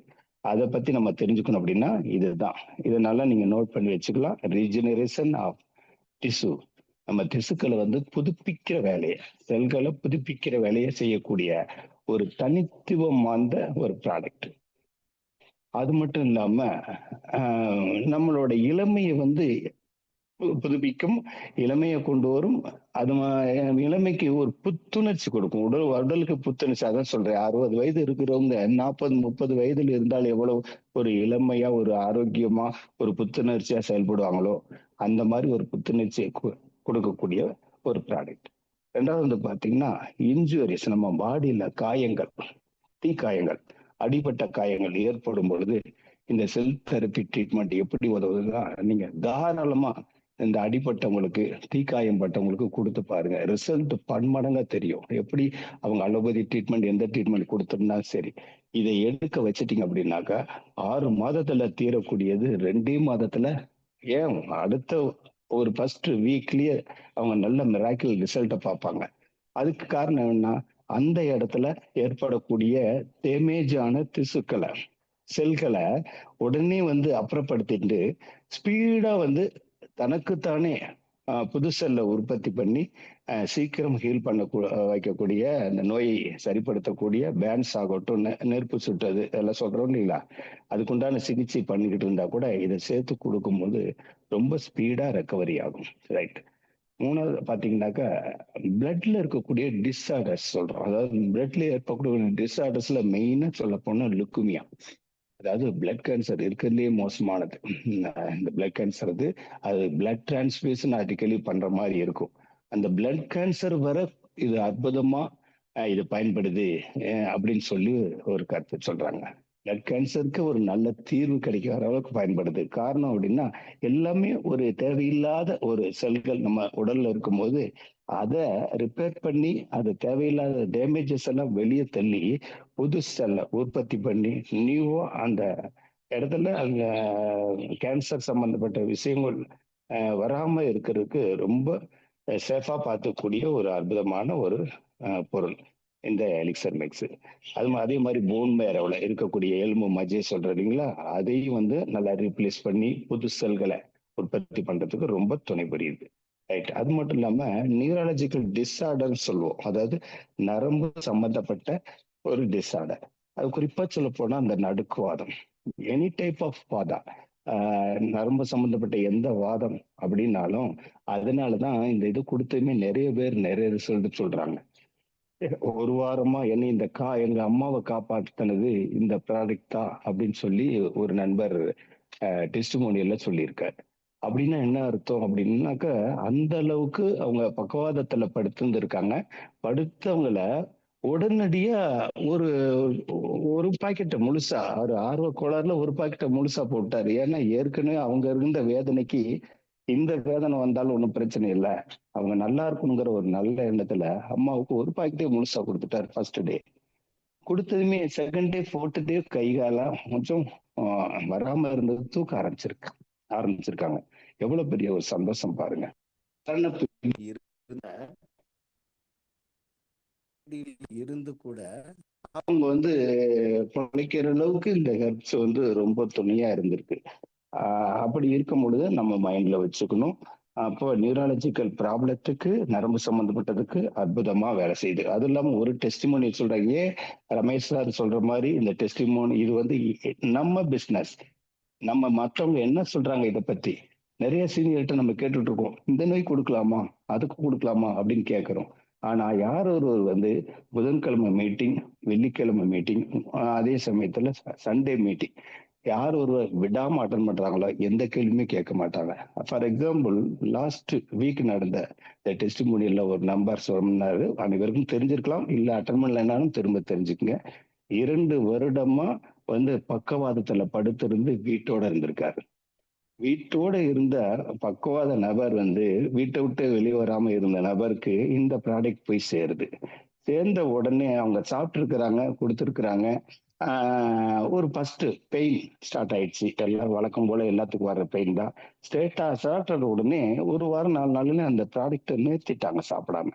அதை பத்தி நம்ம தெரிஞ்சுக்கணும் அப்படின்னா இதுதான். இதனால நீங்க நோட் பண்ணி வச்சுக்கலாம். Regeneration of tissue. நம்ம திசுக்களை வந்து புதுப்பிக்கிற வேலையை, செல்களை புதுப்பிக்கிற வேலையை செய்யக்கூடிய ஒரு தனித்துவம் வாய்ந்த ஒரு ப்ராடக்ட். அது மட்டும் இல்லாம நம்மளோட இளமையை வந்து புதுப்பிக்கும், இளமையை கொண்டு வரும். அது இளமைக்கு ஒரு புத்துணர்ச்சி கொடுக்கும். உடலுக்கு புத்துணர்ச்சி. அதான் சொல்றேன், 60 வயது இருக்கிறவங்க 40 30 வயதுல இருந்தால் எவ்வளவு ஒரு இளமையா, ஒரு ஆரோக்கியமா, ஒரு புத்துணர்ச்சியா செயல்படுவாங்களோ அந்த மாதிரி ஒரு புத்துணர்ச்சியை கொடுக்கக்கூடிய ஒரு ப்ராடக்ட். ரெண்டாவது வந்து பாத்தீங்கன்னா இன்ஜுரிஸ், நம்ம பாடியில காயங்கள், தீக்காயங்கள், அடிபட்ட காயங்கள் ஏற்படும் பொழுது இந்த செல் தெரப்பி ட்ரீட்மெண்ட் எப்படி உதவுதுன்னா, நீங்க தாராளமா இந்த அடிபட்டவங்களுக்கு, தீக்காயம் பட்டவங்களுக்கு கொடுத்து பாருங்க. ரிசல்ட் பன்மடங்கா தெரியும். எப்படி அவங்க அலோபதி ட்ரீட்மெண்ட் எந்த ட்ரீட்மெண்ட் கொடுத்தோம்னா சரி, இதை எடுக்க வச்சிட்டீங்க அப்படின்னாக்கா 6 மாதத்துல தீரக்கூடியது 2 மாதத்துல, ஏன் அடுத்த ஒரு ஃபர்ஸ்ட் வீக்லயே அவங்க நல்ல மிராக்கிள் ரிசல்ட்டை பார்ப்பாங்க. அதுக்கு காரணம் என்ன, அந்த இடத்துல ஏற்படக்கூடிய டேமேஜ் ஆன திசுக்களை, செல்களை உடனே வந்து அப்புறப்படுத்திட்டு ஸ்பீடா வந்து தனக்குத்தானே புது செல்லை உற்பத்தி பண்ணி சீக்கிரம் ஹீல் பண்ண வைக்கக்கூடிய, அந்த நோயை சரிப்படுத்தக்கூடிய பேன்ஸ் ஆகட்டும், நெருப்பு சுட்டது எல்லாம் சொல்றோம் இல்லைங்களா, அதுக்குண்டான சிகிச்சை பண்ணிக்கிட்டு இருந்தா கூட இதை சேர்த்து கொடுக்கும்போது ரொம்ப ஸ்பீடா ரெக்கவரி ஆகும். ரைட். மூணாவது பாத்தீங்கன்னாக்கா பிளட்ல இருக்கக்கூடிய டிஸ்ஆர்டர்ஸ் சொல்றோம். அதாவது பிளட்ல ஏற்படக்கூடிய டிஸ்ஆர்டர்ஸ்ல மெயினா சொல்ல போனா லுக்குமியா, அதாவது பிளட் கேன்சர் இருக்கிறதுலே மோசமானது. இந்த பிளட் கேன்சர் அது பிளட் டிரான்ஸ்ஃபியூஷன் அடிக்கடி பண்ற மாதிரி இருக்கும். அந்த பிளட் கேன்சர் வர இது அற்புதமா இது பயன்படுது அப்படின்னு சொல்லி ஒரு கருத்து சொல்றாங்க. பிளட் கேன்சருக்கு ஒரு நல்ல தீர்வு கிடைக்கிற அளவுக்கு பயன்படுது. காரணம் அப்படின்னா எல்லாமே ஒரு தேவையில்லாத ஒரு செல்கள் நம்ம உடல்ல இருக்கும்போது அதை ரிப்பேர் பண்ணி அது தேவையில்லாத டேமேஜஸ் எல்லாம் வெளியே தள்ளி புது செல்லை உற்பத்தி பண்ணி நியூவா அந்த இடத்துல அங்க கேன்சர் சம்பந்தப்பட்ட விஷயங்கள் வராம இருக்கிறதுக்கு ரொம்ப சேஃபா பார்த்துக்கூடிய ஒரு அற்புதமான ஒரு பொருள் இந்த எலிக்சர் மிக்ஸ். அதே மாதிரி போன் மேரோவில் இருக்கக்கூடிய எலும்பு மஜ்ஜை சொல்ற இல்லைங்களா, அதையும் வந்து நல்லா ரீப்ளேஸ் பண்ணி புது செல்களை உற்பத்தி பண்றதுக்கு ரொம்ப துணை புரியுது. ரைட். அது மட்டும் இல்லாம நியூரலாஜிக்கல் டிஸார்டர்ன்னு சொல்லுவோம். அதாவது நரம்பு சம்பந்தப்பட்ட ஒரு டிஸார்டர். அது குறிப்பா சொல்ல போனா அந்த நடுக்குவாதம். Any type of vata. நரம்பு சம்பந்தப்பட்ட எந்த வாதம் அப்படின்னாலும் அதனாலதான் இந்த இது கொடுத்துமே நிறைய பேர் நிறைய ரிசல்ட் சொல்றாங்க. ஒரு வாரமா என்ன இந்த எங்க அம்மாவை காப்பாற்றினது இந்த ப்ராடக்ட் தான் அப்படின்னு சொல்லி ஒரு நண்பர் டெஸ்டிமோனியல்ல சொல்லியிருக்காரு. அப்படின்னா என்ன அர்த்தம் அப்படின்னாக்க அந்த அளவுக்கு அவங்க பக்கவாதத்துல படுத்திருந்திருக்காங்க. படுத்தவங்கள உடனடியா ஒரு ஒரு பாக்கெட்டை முழுசா ஒரு ஆர்வ கோளாறுல ஒரு பாக்கெட்டை முழுசா போட்டாரு. ஏன்னா ஏற்கனவே அவங்க இருந்த வேதனைக்கு இந்த வேதனை வந்தாலும் ஒன்றும் பிரச்சனை இல்லை, அவங்க நல்லா இருக்கணுங்கிற ஒரு நல்ல எண்ணத்துல அம்மாவுக்கு ஒரு பாக்கெட்டே முழுசா கொடுத்துட்டாரு ஃபர்ஸ்ட் டே. கொடுத்ததுமே செகண்ட் டே ஃபோர்த் டே கை காலம் கொஞ்சம் வராம இருந்தது தூக்க ஆரம்பிச்சிருக்காங்க. எவ்வளவு பெரிய ஒரு சந்தோஷம் பாருங்க. இருந்து கூட அவங்க பிழைக்கிற அளவுக்கு இந்த ஹெர்ப்ஸ் ரொம்ப துணையா இருந்திருக்கு. அப்படி இருக்கும் பொழுது நம்ம மைண்ட்ல வச்சுக்கணும். அப்போ நியூராலஜிக்கல் ப்ராப்ளத்துக்கு நரம்பு சம்பந்தப்பட்டதுக்கு அற்புதமா வேலை செய்யுது. அது இல்லாம ஒரு டெஸ்டிமோனி சொல்றாங்க. ஏன் ரமேஷ் சார் சொல்ற மாதிரி இந்த டெஸ்டிமோனி இது நம்ம பிசினஸ். நம்ம மற்றவங்க என்ன சொல்றாங்க இதை பத்தி நிறைய சீனியர்கிட்ட நம்ம கேட்டுட்டு இருக்கோம். இந்த நோய் கொடுக்கலாமா, அதுக்கு கொடுக்கலாமா அப்படின்னு கேட்கிறோம். ஆனா யார் ஒருவர் புதன்கிழமை மீட்டிங், வெள்ளிக்கிழமை மீட்டிங், அதே சமயத்துல சண்டே மீட்டிங் யார் ஒருவர் விடாம அட்டன் பண்றாங்களோ எந்த கேள்வியுமே கேட்க மாட்டாங்க. ஃபார் எக்ஸாம்பிள் லாஸ்ட் வீக் நடந்த டெஸ்டிமோனியல்ல ஒரு நம்பர் சொன்னாரு. அனைவருக்கும் தெரிஞ்சிருக்கலாம், இல்ல அட்டன் பண்ணலனாலும் திரும்ப தெரிஞ்சுக்குங்க. 2 வருடமா பக்கவாதத்துல படுத்திருந்து வீட்டோட இருந்திருக்காரு. வீட்டோட இருந்த பக்கவாத நபர் வீட்டை விட்டு வெளியே வராம இருந்த நபருக்கு இந்த ப்ராடக்ட் போய் சேருது. சேர்ந்த உடனே அவங்க சாப்பிட்டு இருக்கிறாங்க, கொடுத்துருக்குறாங்க. ஒரு ஃபர்ஸ்ட் பெயின் ஸ்டார்ட் ஆயிடுச்சு. எல்லாம் வழக்கம் போல எல்லாத்துக்கும் வர்ற பெயின் தான். சாப்பிட்ட உடனே ஒரு வாரம் 4 நாள்ல அந்த ப்ராடக்டை நிறுத்திட்டாங்க சாப்பிடாம.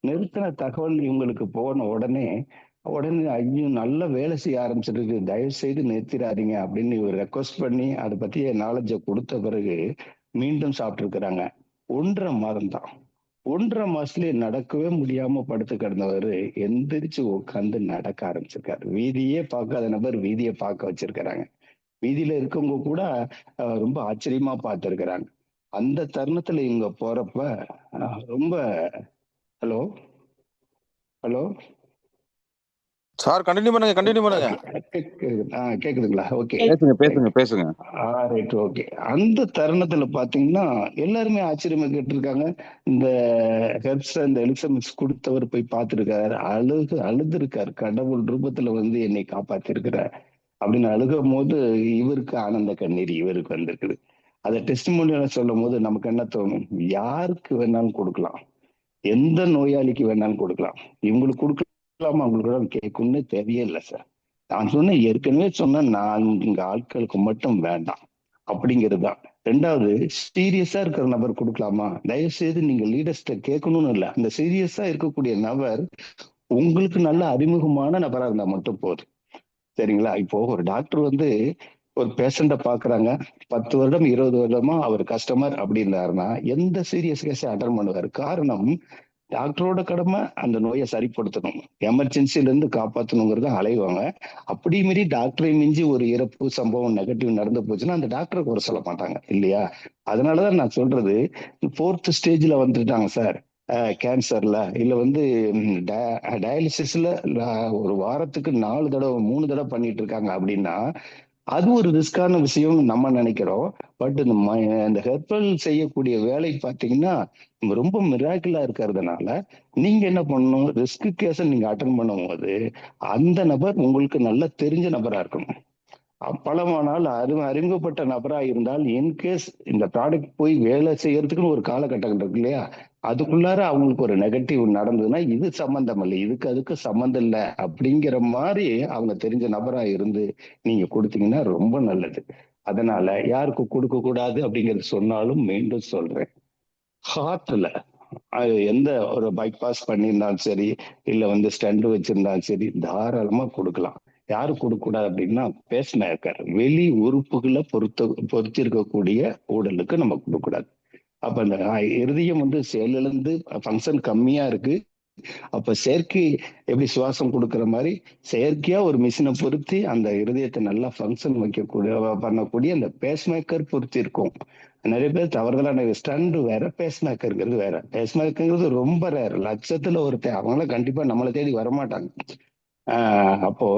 நிறுத்தின தகவல் இவங்களுக்கு போன உடனே ஐயோ நல்ல வேலை செய்ய ஆரம்பிச்சிருக்கு, தயவு செய்து நிறுத்திடாதீங்க அப்படின்னு இவர் ரெக்வஸ்ட் பண்ணி அதை பத்திய நாலேஜை கொடுத்த பிறகு மீண்டும் சாப்பிட்டு இருக்கிறாங்க. 1.5 மாதம் தான். 1.5 மாசத்துலயே நடக்கவே முடியாம படுத்து கிடந்தவர் எந்திரிச்சு உட்காந்து நடக்க ஆரம்பிச்சிருக்காரு. வீதியே பார்க்காத நபர் வீதியை பார்க்க வச்சிருக்கிறாங்க. வீதியில இருக்கவங்க கூட ரொம்ப ஆச்சரியமா பார்த்திருக்கிறாங்க. அந்த தருணத்துல இவங்க போறப்ப ரொம்ப ஹலோ ஹலோ சார் கண்டினியூ பண்ணுங்க, கண்டினியூ பண்ணுங்க. கேக்குதுங்களா? ஓகே, பேசுங்க பேசுங்க பேசுங்க. Right, okay. அந்த தருணத்துல பாத்தீங்கன்னா எல்லாருமே ஆச்சரியமா கேட்டிருக்காங்க. இந்த ஹெர்ப்ஸ் இந்த எலிசமிக்ஸ் கொடுத்தவர் போய் பார்த்திருக்காரு. அழுதுருக்காரு. கடவுள் ரூபத்துல என்னை காப்பாத்திருக்கிறார் அப்படின்னு அழுகும் போது இவருக்கு ஆனந்த கண்ணீர் இவருக்கு வந்திருக்குது. அதை டெஸ்டிமோனியல சொல்லும் போது நமக்கு என்ன தோணும்? யாருக்கு வேணாலும் கொடுக்கலாம், எந்த நோயாளிக்கு வேணாலும் கொடுக்கலாம். இவங்களுக்கு கொடுக்கலாமா அவங்களுக்கு கேட்கும்னு தேவையே இல்லை சார். நான் சொன்னேன், ஏற்கனவே சொன்ன 4 ஆட்களுக்கு மட்டும் வேண்டாம் அப்படிங்கிறது தான். 2வது, சீரியஸா இருக்கிற நபர் கொடுக்கலாமா? தயவு செய்து நீங்க லீடர்ஸ்ட கேட்கணும்னு இல்லை, அந்த சீரியஸா இருக்கக்கூடிய நபர் உங்களுக்கு நல்ல அறிமுகமான நபரா இருந்தா மட்டும் போதும். சரிங்களா? இப்போ ஒரு டாக்டர் ஒரு பேஷண்ட பாக்குறாங்க, 10 வருடம் 20 வருடமா அவர் கஸ்டமர் அப்படின்னாருன்னா எந்த சீரியஸ் கேஸை அட்டன் பண்ணுவார்? காரணம், டாக்டரோட கடமை அந்த நோயை சரிப்படுத்தணும், எமர்ஜென்சில இருந்து காப்பாற்றணுங்கிறத அலைவாங்க. அப்படி மீறி டாக்டரை மிஞ்சி ஒரு இறப்பு சம்பவம் நெகட்டிவ் நடந்து போச்சுன்னா அந்த டாக்டரை குறை சொல்ல மாட்டாங்க இல்லையா? அதனாலதான் நான் சொல்றது, 4th ஸ்டேஜ்ல வந்துட்டாங்க சார் கேன்சர்ல, இல்ல டயாலிசிஸ்ல ஒரு வாரத்துக்கு 4 தடவை 3 தடவை பண்ணிட்டு இருக்காங்க அப்படின்னா அது ஒரு ரிஸ்கான விஷயம் நம்ம நினைக்கிறோம். பட் இந்த ஹெர்பல் செய்யக்கூடிய வேலை பார்த்தீங்கன்னா ரொம்ப மிராக்கிளா இருக்கிறதுனால நீங்க என்ன பண்ணணும்? ரிஸ்க் கேஸை நீங்க அட்டன் பண்ணும்போது அந்த நபர் உங்களுக்கு நல்லா தெரிஞ்ச நபரா இருக்கணும். பலமானால் அறிமுகப்பட்ட நபரா இருந்தால் இன்கேஸ் இந்த ப்ராடக்ட் போய் வேலை செய்யறதுக்குன்னு ஒரு காலகட்டம் இருக்கு இல்லையா, அதுக்குள்ளார அவங்களுக்கு ஒரு நெகட்டிவ் நடந்ததுன்னா இது சம்பந்தம் இல்லை, அதுக்கு சம்பந்தம் இல்லை அப்படிங்கிற மாதிரி அவங்க தெரிஞ்ச நபரா இருந்து நீங்க கொடுத்தீங்கன்னா ரொம்ப நல்லது. அதனால யாருக்கு கொடுக்க கூடாது அப்படிங்கிறது சொன்னாலும் மீண்டும் சொல்றேன், ஹார்ட்ல எந்த ஒரு பைபாஸ் பண்ணியிருந்தாலும் சரி, இல்ல ஸ்டண்ட் வச்சிருந்தாலும் சரி, தாராளமா கொடுக்கலாம். யாரு கொடுக்க கூடாது அப்படின்னா பேஸ்மேக்கர், வெளி உறுப்புகளை பொறுத்தி இருக்கக்கூடிய ஊழலுக்கு நம்ம கொடுக்க கூடாது. அப்ப அந்த இருதயம் வந்து செயலிழந்து ஃபங்க்ஷன் கம்மியா இருக்கு. அப்ப செயற்கை எப்படி சுவாசம் கொடுக்கிற மாதிரி செயற்கையா ஒரு மிஷினை பொருத்தி அந்த இருதயத்தை நல்லா ஃபங்க்ஷன் வைக்கக்கூடிய பண்ணக்கூடிய அந்த பேஸ்மேக்கர் பொருத்தி இருக்கும். நிறைய பேர் தவறுதலான ஸ்டண்ட் வேற, பேஸ்மேக்கருங்கிறது வேற. பேஸ்மேக்கருங்கிறது ரொம்ப ரேர், லட்சத்துல ஒருத்தர், அவங்களாம் கண்டிப்பா நம்மளை தேடி வரமாட்டாங்க. அப்போ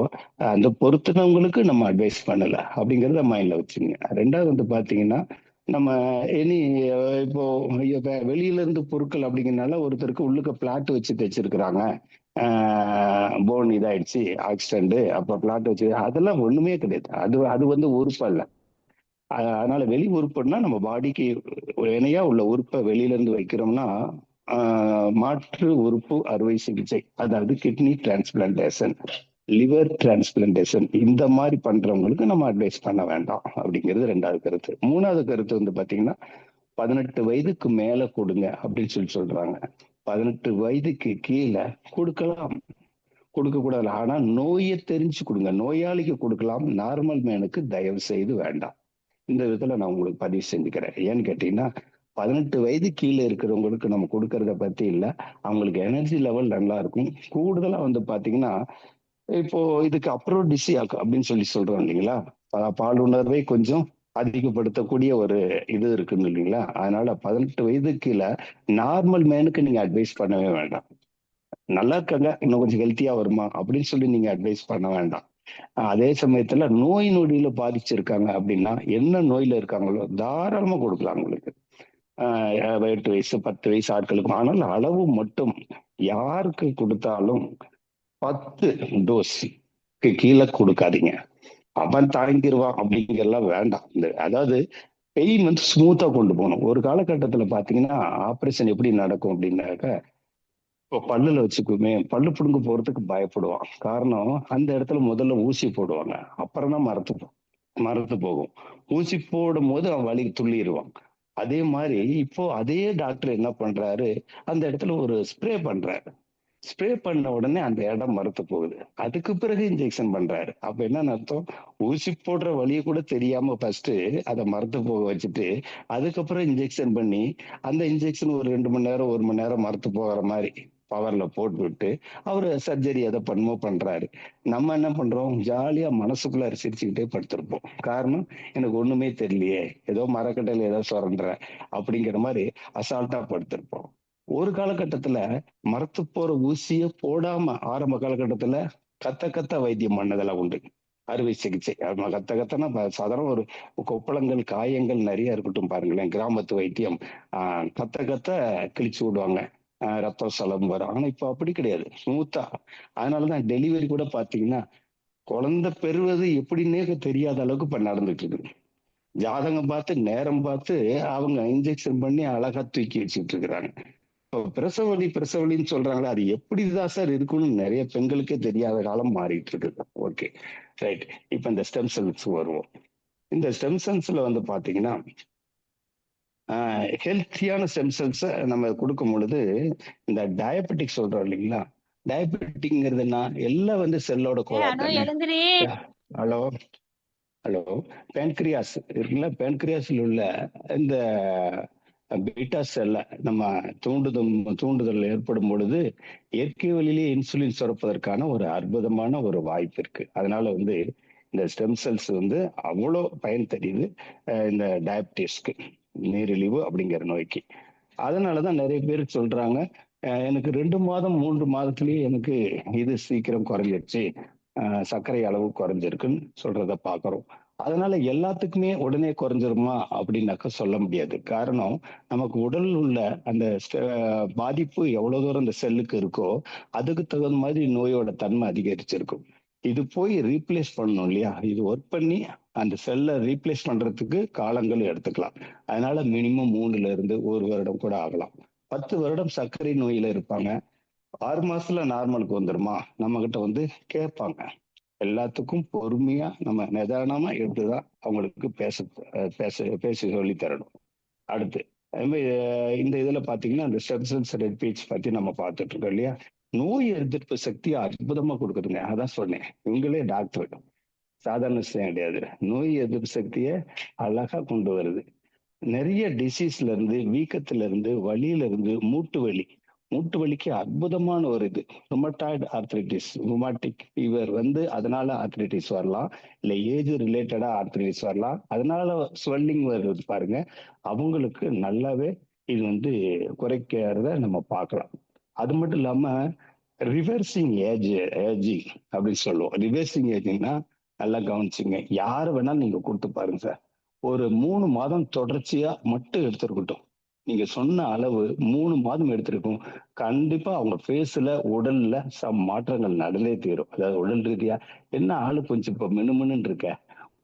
அந்த பொருத்தினவங்களுக்கு நம்ம அட்வைஸ் பண்ணல அப்படிங்கறத மைண்ட்ல வச்சுங்க. ரெண்டாவது வந்து பாத்தீங்கன்னா, நம்ம இனி இப்போ வெளியில இருந்து பொருட்கள் அப்படிங்கறதுனால ஒருத்தருக்கு உள்ளுக்க பிளாட் வச்சு தைச்சிருக்கிறாங்க, போன் இதாயிடுச்சு, ஆக்சிடென்ட், அப்ப பிளாட் வச்சு, அதெல்லாம் ஒண்ணுமே கிடையாது. அது அது வந்து உறுப்பு அல்ல. அதனால வெளி உறுப்புன்னா நம்ம பாடிக்கு இணையா உள்ள உறுப்பை வெளியில இருந்து வைக்கிறோம்னா மாற்று உறுப்பு அறுவை சிகிச்சை, அதாவது கிட்னி டிரான்ஸ்பிளான்டேஷன், லிவர் டிரான்ஸ்பிளான்டேஷன், இந்த மாதிரி பண்றவங்களுக்கு நம்ம அட்வைஸ் பண்ண வேண்டாம் அப்படிங்கிறது ரெண்டாவது கருத்து. மூணாவது கருத்து வந்து பாத்தீங்கன்னா, 18 வயதுக்கு மேல கொடுங்க அப்படின்னு சொல்றாங்க. 18 வயதுக்கு கீழே கொடுக்கலாம், கொடுக்க கூடாது. ஆனா நோயை தெரிஞ்சு கொடுங்க. நோயாளிக்கு கொடுக்கலாம், நார்மல் மேனுக்கு தயவு செய்து வேண்டாம். இந்த விதத்துல நான் உங்களுக்கு பதிவு செஞ்சுக்கிறேன். ஏன்னு கேட்டீங்கன்னா, 18 வயது கீழே இருக்கிறவங்களுக்கு நம்ம கொடுக்கறத பத்தி இல்ல, அவங்களுக்கு எனர்ஜி லெவல் நல்லா இருக்கும். கூடுதலா வந்து பாத்தீங்கன்னா, இப்போ இதுக்கு அப்ரோடிசியாக் அப்படின்னு சொல்றோம் இல்லைங்களா, பாலுணர்வை கொஞ்சம் அதிகப்படுத்தக்கூடிய ஒரு இது இருக்குன்னு இல்லைங்களா. அதனால 18 வயது கீழே நார்மல் மேனுக்கு நீங்க அட்வைஸ் பண்ணவே வேண்டாம். நல்லா இருக்காங்க, இன்னும் கொஞ்சம் ஹெல்த்தியா வருமா அப்படின்னு சொல்லி நீங்க அட்வைஸ் பண்ண வேண்டாம். அதே சமயத்துல நோய் நொடியில பாதிச்சிருக்காங்க அப்படின்னா, என்ன நோயில இருக்காங்களோ தாராளமா கொடுக்கலாம் உங்களுக்கு. 8 வயசு 10 வயசு ஆட்களுக்கும். ஆனால் அளவு மட்டும் யாருக்கு கொடுத்தாலும் 10 டோஸ் கீழே கொடுக்காதீங்க. அவன் தாங்கிடுவான் அப்படிங்கறதெல்லாம் வேண்டாம். அதாவது பெயின் வந்து ஸ்மூத்தா கொண்டு போகணும். ஒரு காலகட்டத்துல பாத்தீங்கன்னா ஆபரேஷன் எப்படி நடக்கும் அப்படின்னாக்க, இப்போ பல்லுல வச்சுக்குமே, பல்லு புடுங்க போறதுக்கு பயப்படுவான். காரணம், அந்த இடத்துல முதல்ல ஊசி போடுவாங்க, அப்புறம் தான் மரத்து போகும். ஊசி போடும் போது அவன் வலி துள்ளிடுவான். அதே மாதிரி இப்போ அதே டாக்டர் என்ன பண்றாரு, அந்த இடத்துல ஒரு ஸ்ப்ரே பண்றாரு. ஸ்ப்ரே பண்ண உடனே அந்த இடம் மரத்து போகுது. அதுக்கு பிறகு இன்ஜெக்ஷன் பண்றாரு. அப்ப என்ன அர்த்தம், ஊசி போடுற வழியை கூட தெரியாம ஃபர்ஸ்ட் அதை மரத்து போக வச்சுட்டு அதுக்கப்புறம் இன்ஜெக்ஷன் பண்ணி, அந்த இன்ஜெக்ஷன் ஒரு 2 மணி நேரம் 1 மணி நேரம் மரத்து போகிற மாதிரி பவர்ல போட்டு விட்டு அவரு சர்ஜரி எதை பண்ணுமோ பண்றாரு. நம்ம என்ன பண்றோம், ஜாலியா மனசுக்குள்ள சிரிச்சுக்கிட்டே படுத்திருப்போம். காரணம், எனக்கு ஒண்ணுமே தெரியலையே, ஏதோ மரக்கட்டையில ஏதோ சுரண்டுற அப்படிங்கிற மாதிரி அசால்ட்டா படுத்திருப்போம். ஒரு காலகட்டத்துல மரத்து போற ஊசிய போடாம ஆரம்ப காலகட்டத்துல கத்த கத்த வைத்தியம் பண்ணதெல்லாம் உண்டு. அறுவை சிகிச்சை கத்த கத்தனா சாதாரண ஒரு கொப்பளங்கள் காயங்கள் நிறைய இருக்கட்டும் பாருங்களேன், கிராமத்து வைத்தியம் கத்த கத்த கிழிச்சு விடுவாங்க, ரத்தம் சலம் வரும். ஆனா இப்ப அப்படி கிடையாது, ஸ்மூத்தா. அதனாலதான் டெலிவரி கூட பாத்தீங்கன்னா, குழந்தை பெறுவது எப்படின்னே தெரியாத அளவுக்கு இப்ப நடந்துட்டு இருக்கு. ஜாதகம் பார்த்து நேரம் பார்த்து அவங்க இன்ஜெக்ஷன் பண்ணி அழகா தூக்கி வச்சுட்டு இருக்கிறாங்க. இப்போ பிரசவலின்னு சொல்றாங்களே, அது எப்படிதான் சார் இருக்குன்னு நிறைய பெண்களுக்கே தெரியாத காலம் மாறிட்டு இருக்குது. Okay, right. இப்ப இந்த ஸ்டெம் செல்ஸ் வருவோம். இந்த ஸ்டெம் செல்ஸ்ல வந்து பாத்தீங்கன்னா, ஹெல்த்தியான ஸ்டெம் செல்ஸை நம்ம கொடுக்கும் பொழுது, இந்த டயபெட்டிக் சொல்றோம் இல்லைங்களா, டயபெட்டிக்ங்கிறது என்ன, எல்லாம் வந்து செல்லோட கோளாறு தானே. ஹலோ ஹலோ பேன்கிரியாஸ் இருக்குல்ல, பேன்கிரியாஸ்ல உள்ள இந்த பீட்டா செல்ல நம்ம தூண்டுதல் ஏற்படும் பொழுது இயற்கை வழியிலே இன்சுலின் சுரப்பதற்கான ஒரு அற்புதமான ஒரு வாய்ப்பு இருக்கு. அதனால வந்து இந்த ஸ்டெம் செல்ஸ் வந்து அவ்வளோ பயன் தெரியுது இந்த டயபிட்டிஸ்க்கு, நீரிழிவு அப்படிங்கிற நோய்க்கு. அதனாலதான் நிறைய பேர் சொல்றாங்க, எனக்கு 2 மாதம் 3 மாதத்திலேயே எனக்கு இது சீக்கிரம் குறைஞ்சிருச்சு, சர்க்கரை அளவு குறைஞ்சிருக்குன்னு சொல்றத பாக்குறோம். அதனால எல்லாத்துக்குமே உடனே குறைஞ்சிருமா அப்படின்னாக்க சொல்ல முடியாது. காரணம், நமக்கு உடல் உள்ள அந்த பாதிப்பு எவ்வளவு தூரம் இந்த செல்லுக்கு இருக்கோ அதுக்கு தகுந்த மாதிரி நோயோட தன்மை அதிகரிச்சிருக்கும். இது போய் ரீப்ளேஸ் பண்ணணும் இல்லையா, இது ஒர்க் பண்ணி அந்த செல்லை ரீப்ளேஸ் பண்றதுக்கு காலங்கள் எடுத்துக்கலாம். அதனால மினிமம் 3ல இருந்து 1 வருடம் கூட ஆகலாம். 10 வருடம் சர்க்கரை நோயில இருப்பாங்க, 6 மாசத்துல நார்மலுக்கு வந்துருமா நம்ம கிட்ட வந்து கேட்பாங்க. எல்லாத்துக்கும் பொறுமையா நம்ம நிதானமா எடுத்துதான் அவங்களுக்கு பேசி சொல்லி தரணும். அடுத்து இந்த இதுல பாத்தீங்கன்னா, இந்த ஸ்டெம் செல்ஸ் ரெட் பத்தி நம்ம பார்த்துட்டு இருக்கோம் இல்லையா. நோய் எதிர்ப்பு சக்தி அற்புதமா கொடுக்குதுங்க. அதான் சொன்னேன், இவங்களே டாக்டர், சாதாரண விஷயம் கிடையாது. நோய் எதிர்ப்பு சக்தியை அழகா கொண்டு வருது. நிறைய டிசீஸ்ல இருந்து, வீக்கத்துல இருந்து, வலியில இருந்து, மூட்டு வலிக்கு அற்புதமான ஒரு இது. ருமட்டாய்டு ஆர்த்ரைட்டிஸ், ருமாட்டிக் ஃபீவர் வந்து அதனால ஆர்த்ரைட்டிஸ் வரலாம். இல்ல ஏஜ் ரிலேட்டடா ஆர்த்ரைட்டிஸ் வரலாம். அதனால ஸ்வெல்லிங் வருது பாருங்க. அவங்களுக்கு நல்லாவே இது வந்து குறைக்கிறத நம்ம பார்க்கலாம். அது மட்டும் இல்லாம ஏஜிங் அப்படின்னு சொல்லுவோம். ரிவர்சிங் ஏஜிங்னா நல்லா கவனிச்சுங்க. யாரு வேணாலும் நீங்க கூப்பிட்டு பாருங்க சார். ஒரு 3 மாதம் தொடர்ச்சியா மட்டும் எடுத்திருக்கட்டும். நீங்க சொன்ன அளவு 3 மாதம் எடுத்திருக்கும். கண்டிப்பா அவங்க ஃபேஸ்ல, உடல்ல மாற்றங்கள் நடந்தே தீரும். அதாவது உடல் ரீதியா, "என்ன ஆளு கொஞ்சம் இப்ப மினுமினுன்னு இருக்க,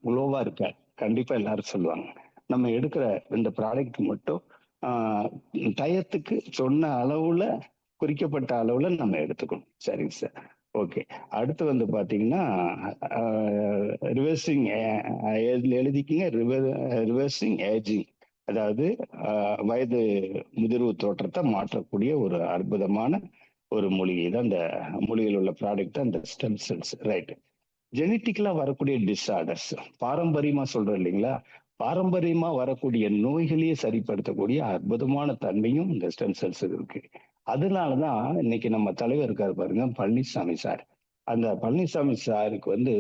குளோவா இருக்க." கண்டிப்பா எல்லாரும் சொல்லுவாங்க. நம்ம எடுக்கிற இந்த ப்ராடக்ட் மட்டும் ஆ டயத்துக்கு சொன்ன அளவுல, குறிக்கப்பட்ட அளவுல நம்ம எடுத்துக்கணும். சரிங்க சார். ஓகே. அடுத்து வந்து பார்த்தீங்கன்னா, அ ரிவர்சிங் எழுதிக்கங்க. Reversing ageing. அதாவது வயது முதிர்வு தோற்றத்தை மாற்றக்கூடிய ஒரு அற்புதமான ஒரு மூலிகை தான் இந்த மூலிகையில் உள்ள ப்ராடக்ட் அந்த ஸ்டெம் செல்ஸ். ரைட். ஜெனட்டிக்கலா வரக்கூடிய டிஸார்டர்ஸ், பாரம்பரியமா சொல்றோம் இல்லைங்களா? பாரம்பரியமா வரக்கூடிய நோய்களையே சரிப்படுத்தக்கூடிய அற்புதமான தன்மையும் இந்த ஸ்டெம் செல்ஸ் இருக்கு. அதனாலதான் இன்னைக்கு நம்ம தலைவர் இருக்காரு பாருங்க, பழனிசாமி சார். அந்த பழனிசாமி சாருக்கு வந்து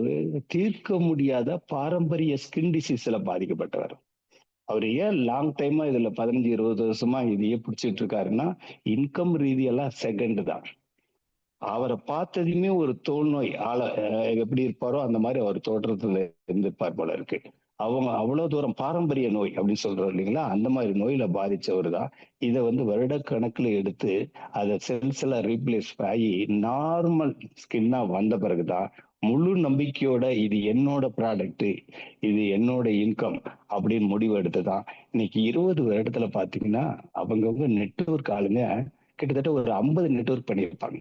தீர்க்க முடியாத பாரம்பரிய ஸ்கின் டிசீஸ்ல பாதிக்கப்பட்டவர். அவர் ஏன் லாங் டைமா இதுல 15, 20 வருஷமா இதையே பிடிச்சிட்டு இருக்காருன்னா, இன்கம் ரீதியெல்லாம் செகண்ட் தான். அவரை பார்த்ததுமே ஒரு தோல் நோய் எப்படி இருப்பாரோ அந்த மாதிரி அவர் தோற்றத்துல இருந்திருப்பார் போல இருக்கு. அவங்க அவ்வளவு தூரம் பாரம்பரிய நோய் அப்படின்னு சொல்றோம் இல்லைங்களா, அந்த மாதிரி நோயில பாதிச்சவர் தான். இதை வந்து வருடக்கணக்குல எடுத்து அதை செல்ஸ் எல்லாம் ரீப்ளேஸ் ஆகி நார்மல் ஸ்கின்னா வந்த பிறகுதான் முழு நம்பிக்கையோட இது என்னோட ப்ராடக்ட், இது என்னோட இன்கம் அப்படின்னு முடிவு எடுத்துதான் இன்னைக்கு 20 வருடத்துல பாத்தீங்கன்னா அவங்கவுங்க நெட்வொர்க் ஆளுங்க கிட்டத்தட்ட ஒரு 50 நெட்வொர்க் பண்ணியிருப்பாங்க.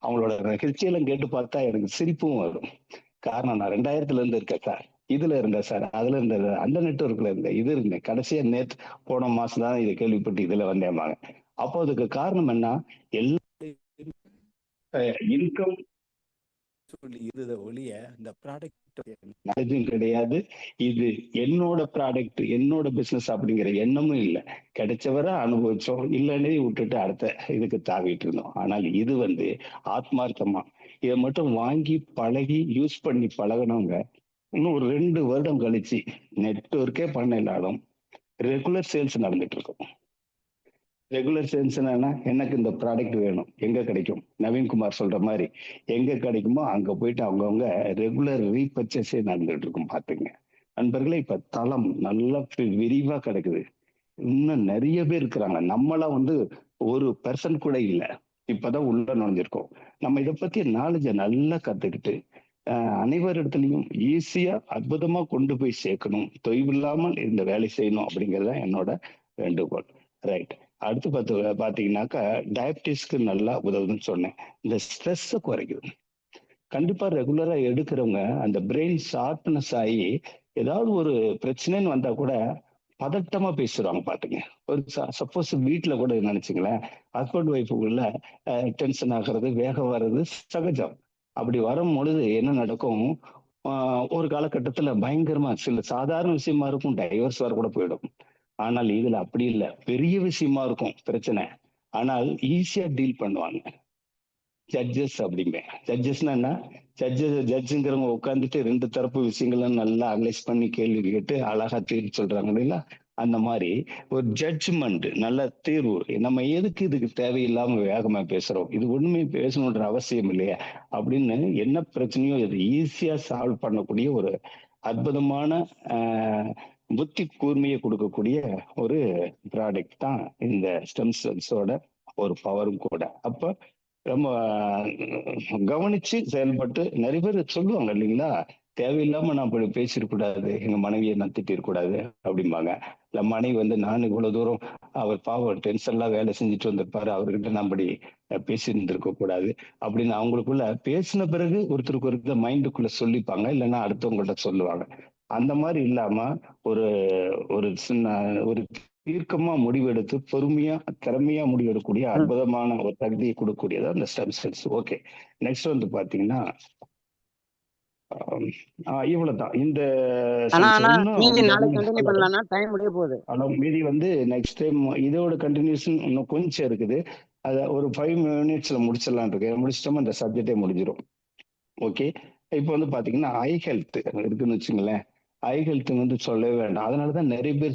அவங்களோட ஹிஸ்டரியெல்லாம் கேட்டு பார்த்தா எனக்கு சிரிப்பும் வரும். காரணம், நான் 2000ல இருந்து இருக்கேன் சார். இதுல இருந்தேன் சார், அதுல இருந்தது, அந்த நெட்வொர்க்ல இருந்தேன், இது இருந்தேன். கடைசியா நேத்து போன மாசம் தான் இதை கேள்விப்பட்டு இதுல வந்தேன்பாங்க. அப்போ அதுக்கு காரணம் என்ன? எல்லா இன்கம் சொல்லி இருந்த ஒழிய இந்த ப்ராடக்ட் நாலேஜும் கிடையாது. இது என்னோட ப்ராடக்ட், என்னோட பிசினஸ் அப்படிங்கிற எண்ணமும் இல்லை. கிடைச்சவரை அனுபவிச்சோம், இல்லைன்னே விட்டுட்டு அடுத்த இதுக்கு தாவிட்டு இருந்தோம். ஆனால் இது வந்து ஆத்மார்த்தமா இதை மட்டும் வாங்கி பழகி யூஸ் பண்ணி பழகினவங்க இன்னும் ஒரு 2 வருடம் கழிச்சு நெட்வொர்க்கே பண்ணலாலும் ரெகுலர் சேல்ஸ் நடந்துட்டு இருக்கும். ரெகுலர் சேல்ஸ் என்னன்னா, எனக்கு இந்த ப்ராடக்ட் வேணும், எங்க கிடைக்கும்? நவீன்குமார் சொல்ற மாதிரி எங்க கிடைக்குமோ அங்க போயிட்டு அவங்கவுங்க ரெகுலர் ரீபர்ச்சேஸே நடந்துட்டு இருக்கும். பாத்துங்க நண்பர்களே, இப்ப தளம் நல்லா விரிவா கிடக்குது. இன்னும் நிறைய பேர் இருக்கிறாங்க. நம்மளாம் வந்து ஒரு பெர்சன்ட் கூட இல்ல, இப்பதான் உள்ள நுழைஞ்சிருக்கோம். நம்ம இதை பத்தி நாலேஜ நல்லா கத்துக்கிட்டு அனைவரிடத்துலயும் ஈஸியா அற்புதமா கொண்டு போய் சேர்க்கணும், தொய்வில்லாமல் இந்த வேலை செய்யணும் அப்படிங்கறத என்னோட வேண்டுகோள். ரைட். அடுத்து பாத்தீங்கன்னாக்கா டயபிட்டிஸ்க்கு நல்லா உதவுதுன்னு சொன்னேன். இந்த ஸ்ட்ரெஸ் குறைக்குது. கண்டிப்பா ரெகுலரா எடுக்கிறவங்க அந்த பிரெயின் ஷார்ப்னஸ் ஆகி ஏதாவது ஒரு பிரச்சனைன்னு வந்தா கூட பதட்டமா பேசுறாங்க பாத்துங்க. ஒரு சப்போஸ் வீட்டுல கூட நினைச்சுங்களேன், ஹஸ்பண்ட் ஒய்ஃபுக்குள்ள டென்ஷன் ஆகிறது, வேகம் வர்றது சகஜம். அப்படி வரும் பொழுது என்ன நடக்கும்? ஒரு காலகட்டத்துல பயங்கரமா சில சாதாரண விஷயமா இருக்கும், டைவர்ஸ் வர கூட போயிடும். ஆனால் இதுல அப்படி இல்லை, பெரிய விஷயமா இருக்கும் பிரச்சனை, ஆனால் ஈஸியா டீல் பண்ணுவாங்க. ஜட்ஜஸ் அப்படிம்பேன். ஜட்ஜஸ்னா என்ன? ஜட்ஜுங்கிறவங்க உட்காந்துட்டு 2 தரப்பு விஷயங்களும் நல்லா அனலைஸ் பண்ணி கேள்வி கேட்டு அழகா தீர்ப்பு சொல்றாங்க இல்லைங்களா, அந்த மாதிரி ஒரு ஜட்ஜ்மெண்ட், நல்ல தீர்வு. நம்ம எதுக்கு இதுக்கு தேவையில்லாம வேகமா பேசுறோம், இது ஒண்ணுமே பேசணுன்ற அவசியம் இல்லையா அப்படின்னு என்ன பிரச்சனையோ இது ஈஸியா சால்வ் பண்ணக்கூடிய ஒரு அற்புதமான புத்தி கூர்மையை கொடுக்கக்கூடிய ஒரு ப்ராடக்ட் தான் இந்த ஸ்டெம் செல்ஸோட ஒரு பவரும் கூட. அப்ப ரொம்ப கவனிச்சு செயல்பட்டு நிறைய பேர் சொல்லுவாங்க இல்லைங்களா, தேவையில்லாம நான் அப்படி பேசிடக்கூடாது, எங்க மனைவியை நான் திட்டிருக்கூடாது அப்படிம்பாங்க. இல்ல மனைவி வந்து நான் இவ்வளவு தூரம் அவர் பாவம் டென்ஷன்லாம் வேலை செஞ்சுட்டு வந்திருப்பாரு, அவர்கிட்ட நான் அப்படி பேசியிருந்திருக்க கூடாது அப்படின்னு அவங்களுக்குள்ள பேசின பிறகு ஒருத்தருக்கு ஒருத்தர் மைண்டுக்குள்ள சொல்லிப்பாங்க, இல்லைன்னா அடுத்தவங்கள்ட்ட சொல்லுவாங்க. அந்த மாதிரி இல்லாம ஒரு ஒரு சின்ன ஒரு தீர்க்கமா முடிவெடுத்து பொறுமையா திறமையா முடிவெடுக்கக்கூடிய அற்புதமான ஒரு தகுதியை கொடுக்கக்கூடியதா இந்த ஸ்டெம் செல்ஸ். ஓகே. நெக்ஸ்ட் வந்து பாத்தீங்கன்னா இவ்வளவுதான். இந்த ஆனா சென்ஸ் ஆனா இன்னும் மீதி இந்த நாளைக்கு கண்டினியூ பண்ணலாம்னா டைம் முடிய போகுது. மீதி வந்து நெக்ஸ்ட் டைம் இதோட கண்டினியூஷன் இன்னும் கொஞ்சம் இருக்குது. அதை ஒரு 5 மினிட்ஸ்ல முடிச்சிடலாம் இருக்கு. முடிச்சிட்டோமா இந்த சப்ஜெக்டே முடிஞ்சிடும். ஓகே. இப்போ வந்து பாத்தீங்கன்னா ஐ ஹெல்த் இருக்குன்னு வச்சுங்களேன். ஐ ஹெல்த் வந்து சொல்லவே வேண்டாம். அதனாலதான் நிறைய பேர்